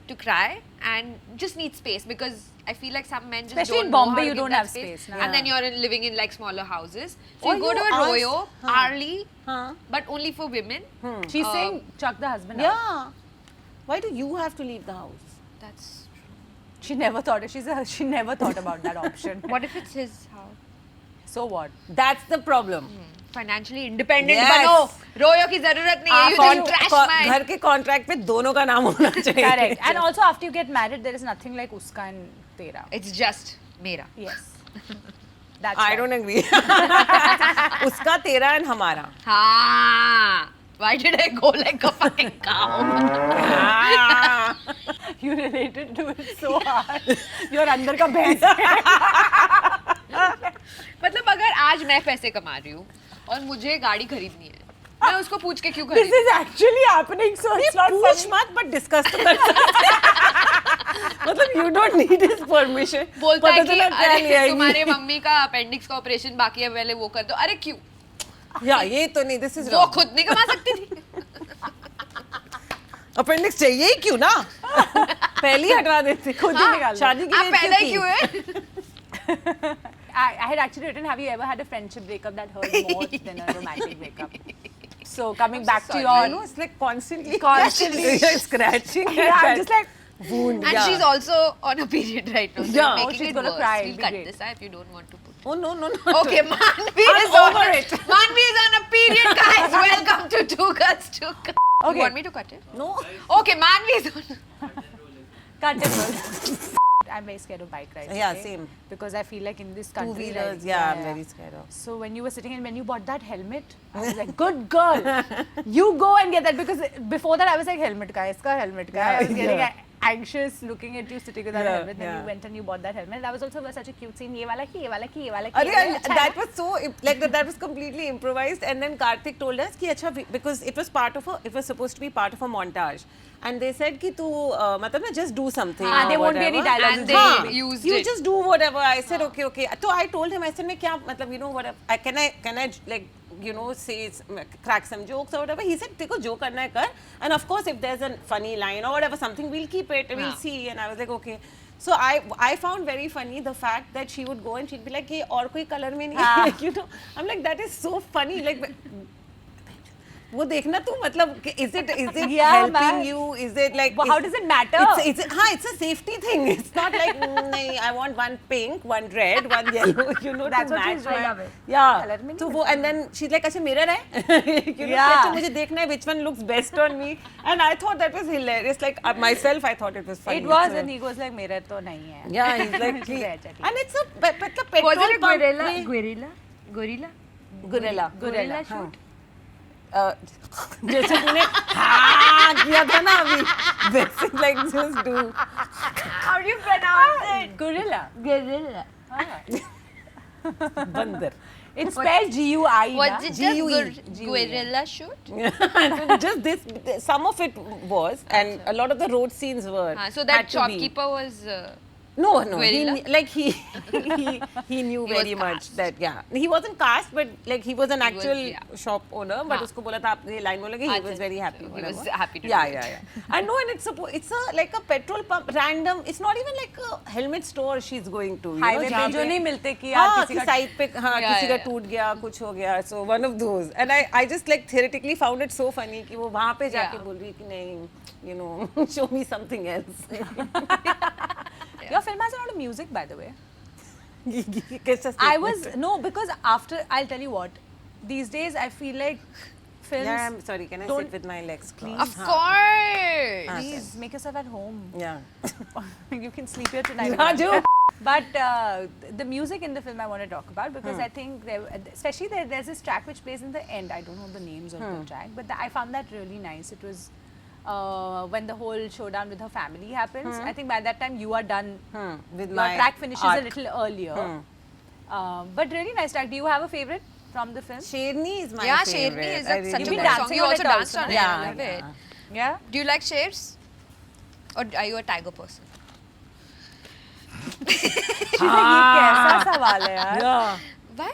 to cry and just need space, because I feel like some men just Especially don't in know how Bombay, to you give don't that have space. space, na. And then you're living in like smaller houses. So Or you go to you a ask- Royo, Arlie, Huh. but only for women. She's saying, chuck the husband out. Yeah. Why do you have to leave the house? That's She never thought she never thought about that option. what if it's his house? So what? That's the problem. Financially independent Yes. बनो. रोयो की जरूरत नहीं है. You just trash my. घर के contract पे दोनों का नाम होना चाहिए. Correct. And also after you get married, there is nothing like uska and tera. It's just मेरा. Yes. That's I right. don't agree. उसका तेरा and हमारा. हाँ. Why did I go like a fucking cow? You related to it so hard. Your अंदर का भैंस. मतलब अगर आज मैं पैसे कमा रही हूँ और मुझे गाड़ी खरीदनी है, मैं उसको पूछ के क्यों This खरीदूँ? is actually happening, so it's not पूछ funny. मत but discuss तो कर सकते हैं. मतलब you don't need his permission. बोलता है पता कि चला क्या ले अरे आएगी. तुम्हारे मम्मी का अपेंडिक्स का ऑपरेशन बाकी है, पहले वो कर दो. अरे क्यों? या ये तो नहीं, this is वो wrong. खुद नहीं कमा सकती थी. अपेंडिक्स चाहिए ही क्यों ना? पहले ही हटवा देते. खुद ही निकाल दो. शादी के आप लिए पैदा ही क्यों क्यों की? है? I had actually written, have you ever had a friendship breakup that hurt more than a romantic breakup? So coming back to I your... know, it's like constantly scratching. Yeah, I'm just like, wound. And yeah. she's also on a period right now. So Yeah. you're Oh, making she's it gonna worse. cry, We'll it'll be cut great. this if you don't want to put. Oh no. Okay, Manvi I'm is on over it. Manvi is on a period, guys. Welcome to Two Girls, Two Cups. Okay. You want me to cut it? No. Okay, Manvi is on. cut it. I'm very scared of bike rides. Yeah, okay? same. Because I feel like in this country... Two-wheelers, like, yeah, I'm very scared of. So when you were sitting and when you bought that helmet, I was like, good girl. You go and get that, because before that I was like, helmet ka hai, iska helmet ka hai. I was getting anxious looking at you sitting with that Yeah, helmet. Then you yeah. went and you bought that helmet. That was also such a cute scene. Ye wala ki, ye wala ki, ye wala ki. Arey, and that was so like that was completely improvised, and then Karthik told us कि अच्छा because it was supposed to be part of a montage, and they said कि तू मतलब ना just do something. हाँ, or there won't be any whatever. dialogues And in they the movie. used You it. just do whatever. I said okay. So I told him, I said मैं क्या मतलब whatever. Can I like say crack some jokes or whatever. He said देखो जो करना है कर, and of course if there's a funny line or whatever something we'll keep it, we'll हाँ. see. And I was like okay. So I found very funny the fact that she would go and she'd be like ये और कोई color में नहीं है. I'm like that is so funny like. वो देखना तू मतलब is it Yeah, helping man. you, is it like Well, how does it matter? it's a safety thing. It's not like nahi, I want one pink, one red, one yellow, That's to what match she's doing. my- I love it. Yeah. Color में तो नहीं वो and then she's like अच्छा mirror है Yeah. अच्छा मुझे देखना है which one looks best on me, and I thought that was hilarious. Like myself I thought it was funny. It was, So- and he goes like, मेरा तो नहीं है. yeah, he's like and it's a मतलब petrol Was it a pump gorilla? में- Gorilla? gorilla Gorilla shoot? जैसे तूने हाँ किया था ना अभी वैसे like just do How do you pronounce it? Gorilla. Gorilla. बंदर. It's spelled G-U-I. Was na? it just GUE. gorilla shoot? So just this, some of it was, and a lot of the road scenes were. So that had to be. shopkeeper was. No, he Guerrilla? he knew He very was much cast. that he wasn't cast, but like he was an He was, actual yeah. shop owner. But हाँ. उसको बोला था आप ये line बोलोगे. He अच्छा, was very happy. so he whatever. was happy to Yeah, do it. yeah. I know, and it's a like a petrol pump, random. It's not even like a helmet store she's going to. Highway जहाँ पे जो पे- नहीं मिलते कि यार हाँ किसी कि का साइड पे हाँ Yeah, किसी का yeah. टूट गया कुछ हो गया. So one of those, and I just like theoretically found it so funny कि वो वहाँ पे जाके Yeah. बोल रही है कि नहीं show me something else. Your film has a lot of music, by the way. कैसा I statement was है? no because after I'll tell you what. These days I feel like films. Yeah, I'm sorry. Can I don't- sit with my legs crossed? Of course! Please make yourself at home. Yeah. You can sleep here tonight. हाँ जो But the music in the film I want to talk about because I think especially there's this track which plays in the end. I don't know the names of the track, but I found that really nice. It was when the whole showdown with her family happens. I think by that time you are done. with Your my track finishes arc. a little earlier. But really nice track. Do you have a favorite from the film? Sherni is my Yeah, favorite. Sherni is I such really a You've good been like song. dancing You on also it danced also, on it. yeah, I love it. yeah. Yeah. Do you like shares? Or are you a tiger person? She's like, ये कैसा सवाल है यार? Yeah. Why?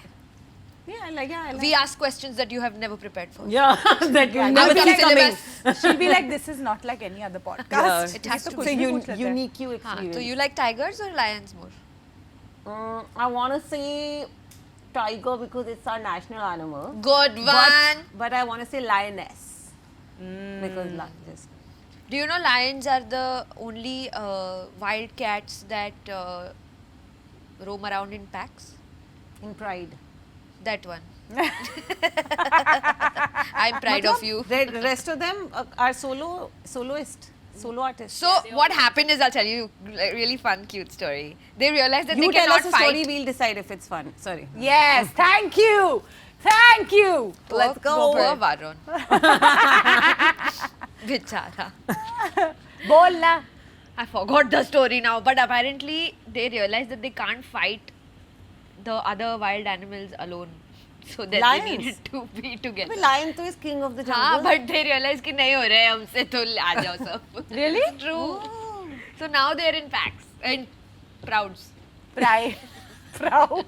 I like. We ask questions that you have never prepared for. Yeah, that you Out never of see coming. syllabus. She'll be like, this is not like any other Yeah. podcast. It has तो to कुछ It's a भी पूछ लेते हैं. unique हाँ, experience. so you like tigers or lions more? I want to say tiger because it's our national animal. Good one. But I want to say lioness because just Do you know lions are the only wild cats that roam around in packs? in pride. That one. I'm proud of you. The rest of them are solo artists. So what happened is, I'll tell you a really fun, cute story. They realized that you they tell cannot us a fight. story, we'll decide if it's fun. Sorry. Yes, thank you. Thank you. Let's go. Poor Varun. Bichara. Bol na. I forgot the story now, but apparently they realized that they can't fight the other wild animals alone. So then Lions? they needed to be together. The lion to is king of the jungle. हाँ, but they realized कि नहीं हो रहे हैं हमसे तो आ जाओ सब. Really? True. So now they're in packs and prouds. Pride. Proud.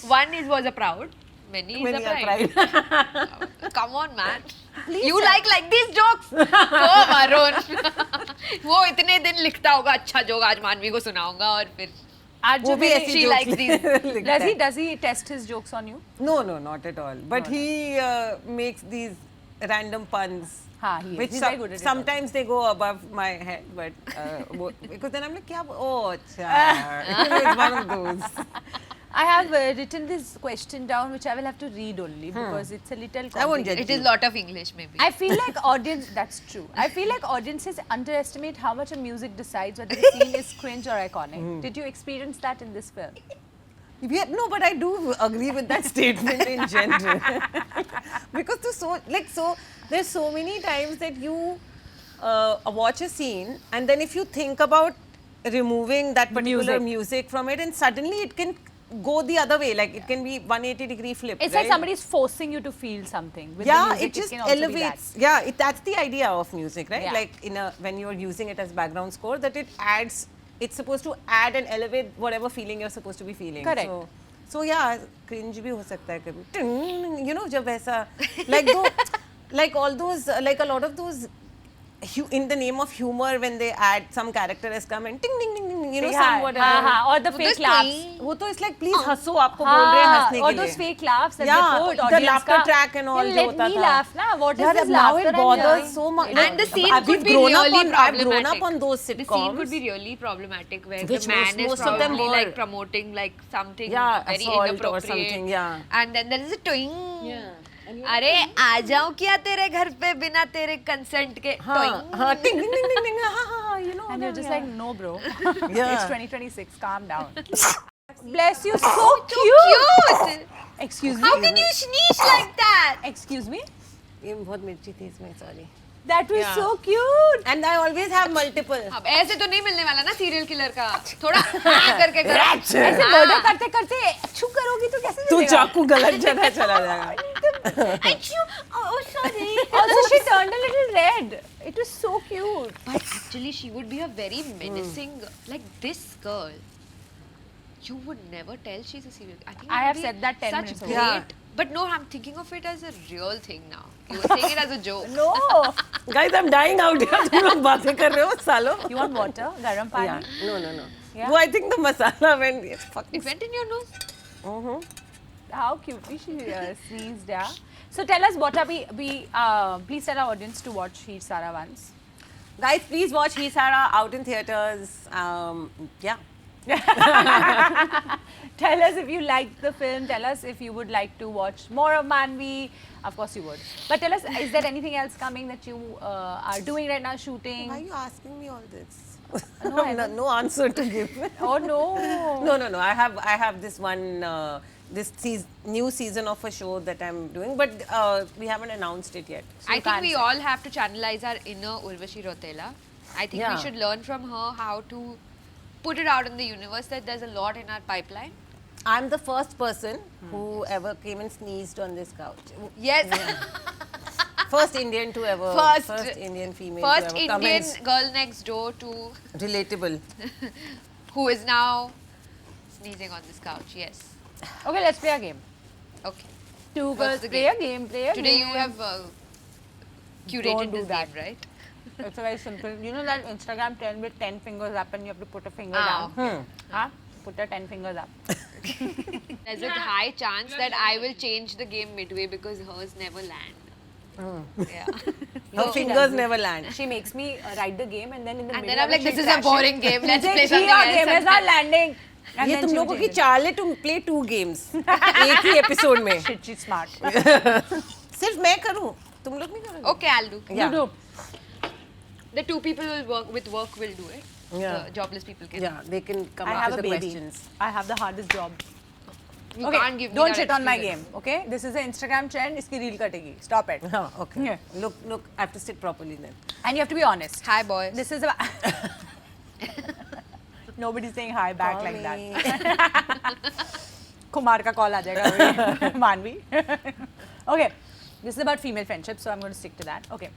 One was a proud, many Many is are a pride. pride. Come on, man. You like these jokes? Oh, Varun. वो इतने दिन लिखता होगा अच्छा joke आज मानवी को सुनाऊंगा और फिर आज वो जो भी मैंने- ऐसी she jokes likes these. लिखता है. Does he test his jokes on you? No, not at all. But he makes these random puns. हाँ, he is. Which He's very good at it sometimes they go above my head, but because then I'm like, क्या? Oh, अच्छा. It's one of those. I have written this question down, which I will have to read only because it's a little. I won't complicated. judge it is lot of English maybe. I feel like audience. That's true. I feel like audiences underestimate how much a music decides whether the scene is cringe or iconic. Did you experience that in this film? Yeah, no, but I do agree with that statement in general. Because there's so many times that you watch a scene, and then if you think about removing that particular music from it, and suddenly it can go the other way. Like it can be 180-degree flip. It's right? like somebody's forcing you to feel something. With the Yeah, music, it just can also be that. elevates. Yeah, that's the idea of music, right? Yeah. Like when you're using it as background score, that it adds. It's supposed to add and elevate whatever feeling you're supposed to be feeling. Correct. So yeah, cringe भी हो सकता है कभी. Ting, you know, जब वैसा like all those like a lot of those. In the name of humor, when they add some character has come and ting ding ding ding, you know, some whatever. or the fake laughs. वो तो it's like please हंसो आपको बोल रहे हैं हंसने or के those लिए. fake laughs that Yeah, they put the audience laughter का, track and all yeah, जो let होता me था. laugh ना. What is Yeah, this now laughter it I'm bothers hearing? so much. And the scene I've could be grown up really on, I've grown problematic. up on those The sitcoms. scene could be really problematic where Which the man is most of them probably were. like promoting like something Yeah, very assault or inappropriate. something, yeah. And then there is a twing. Yeah. अरे आ जाऊं क्या तेरे घर पे बिना तेरे consent के हाँ, हाँ, ting ding ding ding ding, हाँ, you know. And you're just like, no, bro. Yeah. It's 2026. Calm down. Bless you. So cute. cute. Excuse me. How can you sneeze like that? Excuse me. ये बहुत मिर्ची थी इसमें, sorry. That was Yeah. so cute. And I always have multiple. अब ऐसे तो नहीं मिलने वाला ना सीरियल किलर का थोड़ा हाँ करके करो ऐसे मर्डर करते करते छू करोगी तो कैसे तू चलेगा? चाकू गलत जगह चला जाएगा. Achoo, oh sorry. Also, she turned a little red. It was so cute. But actually, she would be a very menacing, like this girl. You would never tell she's a serial. I think it I would have be said that 10 such minutes great. ago. Yeah. But no, I'm thinking of it as a real thing now. You were saying it as a joke. No. Guys, I'm dying out here. तुम लोग बातें कर रहे हो सालों. You want water? Garam pani? Yeah. No. Yeah? Well, I think the masala went. It's fucking. It went in your nose. How cutely she sneezed, yeah. So tell us what are please tell our audience to watch Heer Sara once. Guys, please watch He Sara out in theaters. Yeah. Tell us if you liked the film. Tell us if you would like to watch more of Manvi. Of course you would. But tell us, is there anything else coming that you are doing right now, shooting? Why are you asking me all this? No, no answer to give. Oh no. No. I have this one new season of a show that I'm doing, but we haven't announced it yet. I think can't we say. all have to channelize our inner Urvashi Rotela. I think Yeah. we should learn from her how to put it out in the universe that there's a lot in our pipeline. I'm the first person who ever came and sneezed on this couch. Yes. First Indian to ever. First Indian female First to ever come Indian and girl next door to relatable. who is now sneezing on this couch. Yes. Okay, let's play a game. Okay. Two What's girls the play game? a game. Play a Today game. you have Don't curated do this that. game, right? It's very simple. You know that Instagram trend with 10 fingers up and you have to put a finger Ah, down? Huh? Put your 10 fingers up. There's a high chance that I will change the game midway because hers never land. Yeah. Her fingers never land. She makes me write the game and then in the And middle then I'm of it like, she this is a crashes. boring game. Let's She play says, something "Your else. game is not landing. And ये then तुम she will लोगों की change it. चाल है to play 2 games एक ही episode में. Shit, she's smart. सिर्फ मैं करूँ, तुम लोग नहीं करोगे? Okay, I'll do. Yeah. You do. The two people will work will do it. Yeah. The jobless people can. Yeah, they can come I up have with a the baby. questions. I have the hardest job. You Okay, can't give me don't that shit on my experience. game, okay? This is an Instagram trend. इसकी reel कटेगी. Stop it. हाँ, okay. Yeah. Look, I have to sit properly then. And you have to be honest. Hi, boys. This is a... Nobody's saying hi back Call like me. that. Kumar का call आ जाएगा मानवी. Okay, this is about female friendship, so I'm going to stick to that. Okay,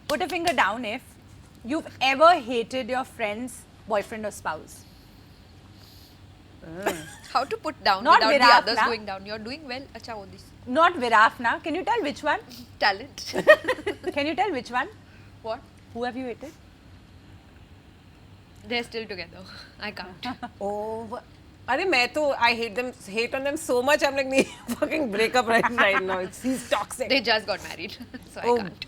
put a finger down if you've ever hated your friend's boyfriend or spouse. How to put down Not without the Virat, others na? going down. You're doing well. Acha, oh, this Not Virafna. Can you tell which one? talent. Can you tell which one? What? Who have you hated? They're still together. I can't. Oh, अरे मैं तो I hate on them so much. I'm like, nee, fucking break up right now. He's toxic. They just got married, so Oh. I can't.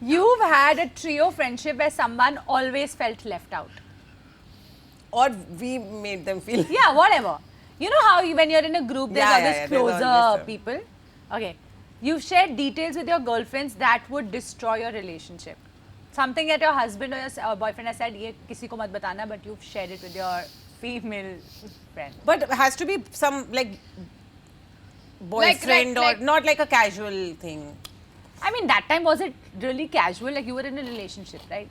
You've had a trio friendship where someone always felt left out. Or we made them feel. Yeah, whatever. You know how when you're in a group, there's Yeah, always yeah, there's closer always some. people. Okay. You've shared details with your girlfriends that would destroy your relationship. Something that your husband or your boyfriend has said, ये किसी को मत बताना, but you've shared it with your female friend. But it has to be some like boyfriend like- or not like a casual thing. I mean, that time was it really casual? Like you were in a relationship, right?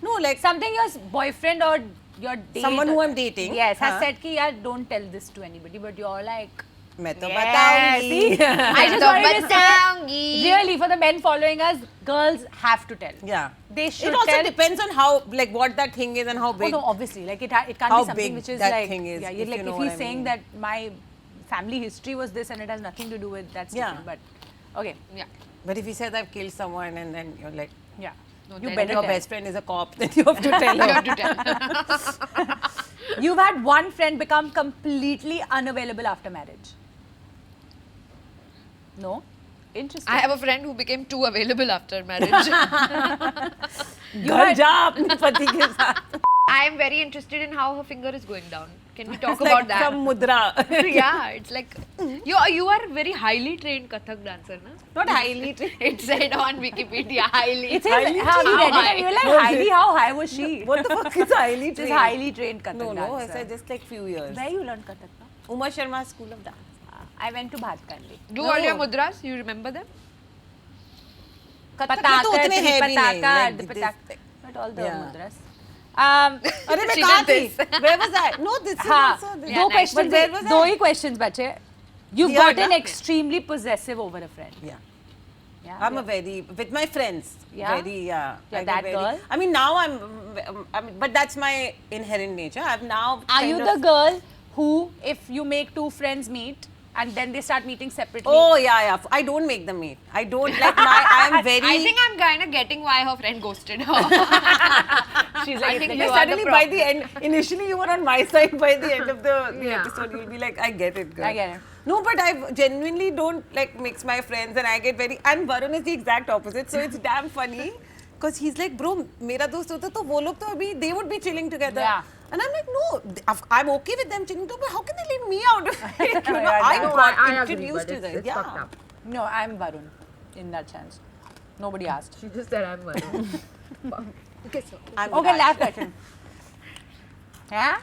No, like Something your boyfriend or your date, Someone who I'm dating, yes, has huh? said ki yaar don't tell this to anybody, but you're like, मैं तो yeah, बताऊंगी. see? I just तो wanted to say, बताऊंगी. really, for the men following us, girls have to tell. Yeah. They should It also tell. depends on how, like, what that thing is and how Oh, big. no, obviously, like it can't How be something big which is that like, thing is, yeah, if like you know if what he's I saying mean. that my family history was this and it has nothing to do with that's Yeah. different. But okay, Yeah. But if he says I've killed someone and then you're like, yeah, No, you then better your tell. best friend is a cop, then you have to tell her. You have to tell. You've had one friend become completely unavailable after marriage. No, interesting. I have a friend who became too available after marriage. घर जा अपने पति के साथ. I am very interested in how her finger is going down. Can we talk It's about like that? some mudra. Yeah, it's like you are very highly trained Kathak dancer, na? Not highly trained. It said on Wikipedia highly. It says, highly have you read it? trained. And you're like, highly, how high was she? What the fuck is highly Just trained? highly trained Kathak No, no, I dancer. said just like few years. Where you learned Kathak? No? Uma Sharma School of Dance. I went to Bhatkandi. Do No. all your mudras. You remember them? Kathak में तो उतने हैं भी नहीं. Like this. Pataka, not all the Yeah. mudras. अरे मैं She कहाँ did थी? Where was I? No, this is हाँ, also. this. दो questions, But where was दो I? ही questions बचे. You've Yeah, gotten na? extremely possessive over a friend. Yeah. Yeah, I'm yeah. a very with my friends. Yeah? Very yeah. You're I get that very, girl? I mean now but that's my inherent nature. I've now. Are kind you of- the girl who, if you make two friends meet and then they start meeting separately? Oh yeah, yeah. I don't make them meet. I don't like my. I'm very. I think I'm kind of getting why her friend ghosted her. She's I think Like, you are the suddenly by problem. the end, initially you were on my side. By the end of the Yeah. episode, you'll be like, I get it, girl. I get it. No, but I genuinely don't like mix my friends, and I get very. And Varun is the exact opposite, so it's damn funny. Because he's like, bro, मेरा दोस्त होता तो वो लोग तो अभी they would be chilling together. Yeah. And I'm like, no, I'm okay with them chilling together, but how can they leave me out of it? You know, Yeah, I no, got I agree, introduced but to them. it's Yeah. fucked up. No, I'm Varun in that sense. Nobody asked. She just said I'm Varun. Okay, so I'm Okay, Raj. last question. Yeah?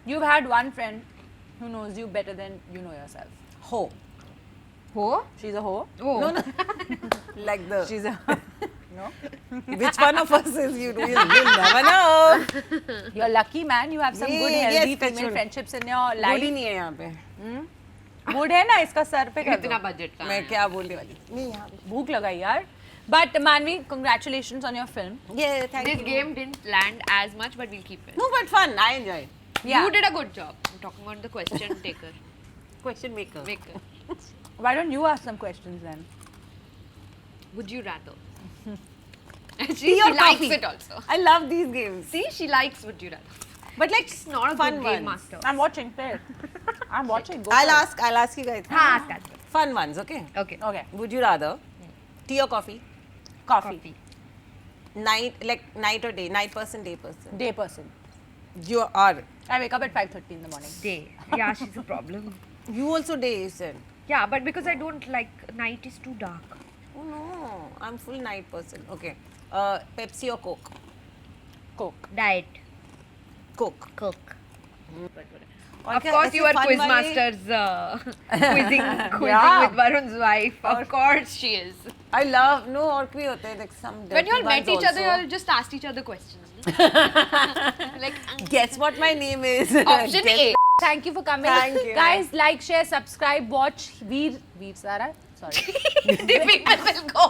You've had one friend who knows you better than you know yourself. Ho. who? She's a hoe. Oh. No, no. Like the. She's a... No? Which one of us is you? You'll never know. You're lucky, man. You have some good, Yeah, healthy yes, female touch wood. friendships in your Good life. ही नहीं है यहाँ पे. Good है ना, इसका sir पे कर इतना दो. budget का मैं क्या बोलने वाली? नहीं यहाँ पे. भूख लगाई यार. But Manvi, congratulations on your film. Yeah, thank This you. game didn't land as much, but we'll keep it. No, but fun. I enjoy it. Yeah. You did a good job. I'm talking about the question taker. Question maker. Maker. Why don't you ask some questions then? Would you rather? Tea she or likes coffee? it also. I love these games. See, she likes would you rather. But like, She's not a fun good game ones. master. I'm watching. Play. I'm watching. Go I'll for it. ask you guys. Ask us. Fun ones, okay? Okay. Okay. Would you rather tea or coffee? Coffee. Night or day? Night person, day person? Day person. You are. I wake up at 5:30 in the morning. Day. Yeah, she's a problem. You also day, you said. Yeah, but because I don't like night is too dark. Oh no, I'm full night person. Okay. Pepsi or Coke? Coke. Diet. Coke. Cook. और Of क्या course, ऐसे you are fun quiz वाले- masters quizzing Yeah. with Varun's wife. Of course, she is. I love no और भी होते हैं like some. When you all dirty met ones each other, you also. all just asked each other questions. Like Guess what my name is? option Guess- A. Thank you for coming. Thank you. Guys, like, share, subscribe, watch Veer Sara. Sorry. The people will go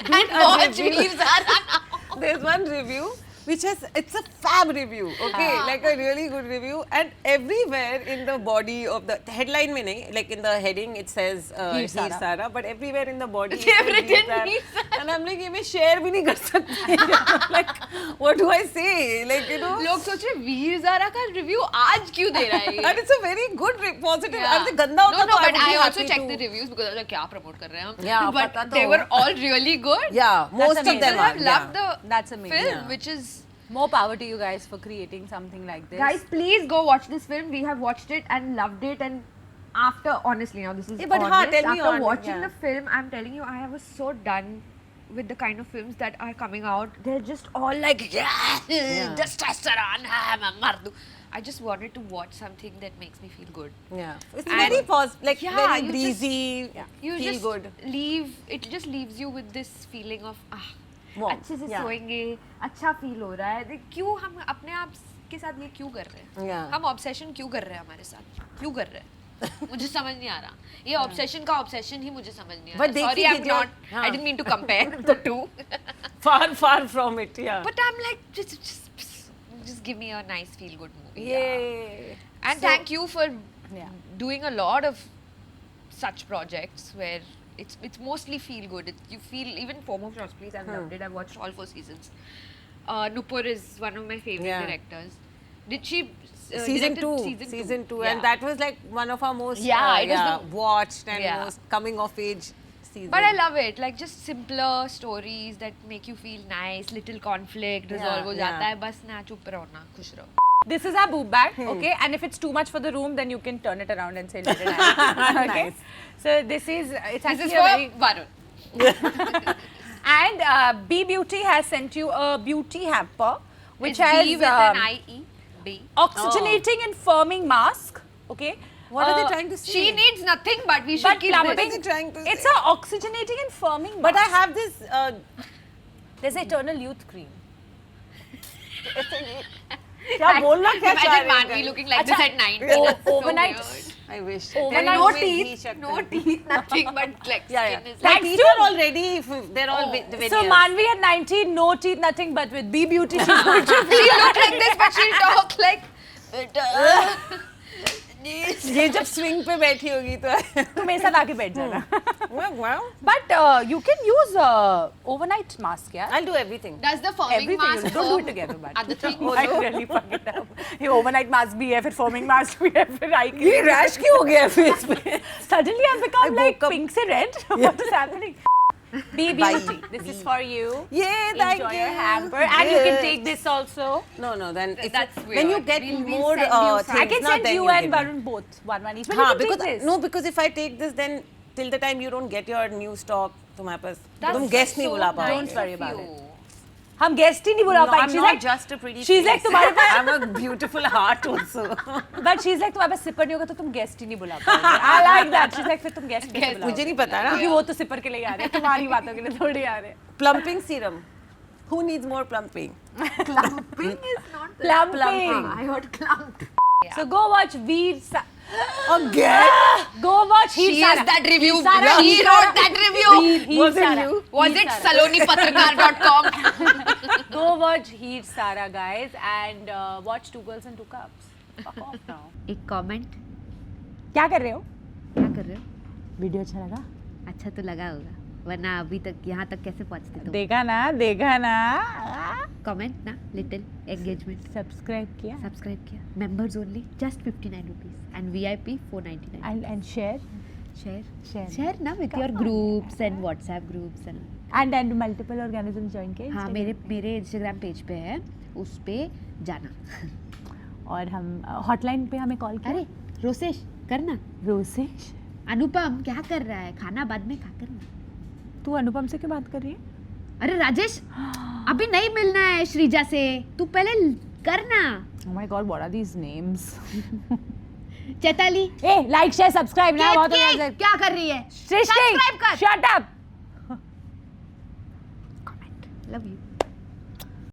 and watch review. Veer Zara now. There's one review which has it's a fab review, okay, like a really good review, and everywhere in the body of the headline में नहीं, like in the heading it says Veer Veer Sara. Sara, but everywhere in the body it They've says Veer written Sara. Veer Sara. and I'm like ये मैं share भी नहीं कर सकती. Like what do I say, like you know. लोग सोच रहे वीर ज़ारा का रिव्यू आज क्यों दे रहा है ये? And it's a very good positive. Yeah. अब गंदा होता No, तो but I would be also happy checked to- the reviews because I was like, क्या promote कर रहे हैं हम? Yeah, but पता they तो- were all really good. Yeah, most of amazing. them People are. have loved yeah. the That's amazing. film, Yeah. which is. More power to you guys for creating something like this. Guys, please go watch this film. We have watched it and loved it. And after, honestly, now this is Yeah, but honest. tell me after on, watching yeah. the film, I'm telling you, I was so done with the kind of films that are coming out. They're just all like, yeah, Yeah. testosterone, हाँ, मैं मर दूँ. I just wanted to watch something that makes me feel good. Yeah, it's And- very positive, like Yeah, very you breezy, You feel just good. it just leaves you with this feeling of Warm. अच्छे से Yeah. सोएंगे, अच्छा feel हो रहा है. क्यों हम अपने आप के साथ ये क्यों कर रहे हैं? Yeah. हम ऑब्सेशन क्यों कर रहे हैं हमारे साथ? क्यों कर रहे हैं? मुझे समझ नहीं आ रहा. ये ऑब्सेशन का ऑब्सेशन ही मुझे समझ नहीं आ But रहा. Sorry, देखिए, I'm जो- not. I हाँ. didn't mean to compare the two. Far from it. Yeah. But I'm like, just give me a nice feel good movie. Yay. And So- thank you for Yeah. doing a lot of such projects where it's mostly feel good. You feel even Form of Shots, please. I've loved it. I've watched all 4 seasons. Nupur is one of my favorite Yeah. directors. Did she Season directed 2, season 2, and that was like one of our most Yeah, it was watched and Yeah. most coming of age season. But I love it. Like just simpler stories that make you feel nice. Little conflict resolve हो जाता है. बस ना चुप रहो ना खुश रहो. This is our boob bag, okay? And if it's too much for the room, then you can turn it around and say, let it out. Okay? Nice. So it's This actually is a for very... Varun. And B Beauty has sent you a beauty hamper, which It's has B with an I-E. B. oxygenating and firming mask, okay? What are they trying to say? She needs nothing, but we should But keep plumbing, this. What are they trying to it's say? a oxygenating and firming mask. But I have this. There's eternal youth cream. क्या बोलना क्या चाह Imagine रहे हो Manvi guys? looking like अच्छा, this at 9. o- That's so overnight- weird. I wish. Overnight- No Then we teeth, shut no them. teeth, nothing but like Yeah, skin yeah. is My Thanks teeth to- are already. They're all veneers. So Manvi at 19, no teeth, nothing, but with B Beauty, she's going to She look like this, but she'll talk like. ये जब swing पे बैठी होगी तो. तो मेरे साथ आके बैठ जाना. Wow. But you can use overnight mask, yeah? I'll do everything. Does the firming Everything. mask Don't do firm it together, but. other things? I really fuck it up. ये overnight mask भी है, फिर foaming mask भी है, फिर eye cream. ये rash क्यों हो गया face पे? Suddenly I've become I like woke up- pink se red. What is happening? B Beauty, this is for you. Yeah, thank Enjoy you. your hamper, and you can Yes. take this also. No, then if That's when you weird. get We'll more send you things, some. I can na, send then you give and me. Varun both one each. But हाँ, you can because take this. no, because if I take this, then till the time you don't get your new stock, तुम्हारे पास तुम That's guest नहीं so बुला पाओगे. Don't worry nice about of it. you. हम guest ही नहीं बुला No, पाएंगे. I'm She's not like, just a pretty she's like face. तुम्हारे पास. I'm a beautiful heart also. But she's like तुम्हारे पास सिपर नहीं होगा तो तुम guest ही नहीं बुला पाओगे. I like that. She's like फिर तुम guest कैसे बुलाओगे? मुझे नहीं पता ना. क्योंकि वो तो सिपर के लिए आ रहे हैं, तुम्हारी बातों के लिए थोड़ी आ रहे हैं. Plumping serum. Who needs more plumping? Clumping is not. Plumping. I heard clump. So go watch Veer. Again? Go watch Heer She Sara. is that review. Heer Sara. She Heer wrote Sara. that review. Heer Was it Sara. you? Was Heer it Sara. salonipatrikar.com? Go watch Heer Sara, guys, and watch Two Girls and Two Cups. Fuck off now. एक comment क्या कर रहे हो? क्या कर रहे हो? Video अच्छा लगा? अच्छा तो लगा होगा, वरना अभी तक यहाँ तक कैसे पहुँचते तुम? देखा ना. कमेंट ना, लिटिल एंगेजमेंट, Subscribe किया. सब्सक्राइब किया. Members only just 59 rupees and VIP 499. And share. Share ना with your groups and WhatsApp groups and And multiple organisms join के. हाँ, मेरे इंस्टाग्राम पेज पे है, उस पे जाना. और हम हॉटलाइन पे हमें कॉल किया. अरे रोसेश करना. रोसेश, अनुपम क्या कर रहा है? खाना बाद में खा करना. तू अनुपम से क्यों बात कर रही है? अरे राजेश, अभी नहीं मिलना है श्रीजा से, तू पहले करना. Oh my God, what are these names? Chaitali Hey, like, share, subscribe ना. बहुत हो केक गया. क्या कर रही है? सृष्टि, Subscribe कर. shut up. Comment. Love you.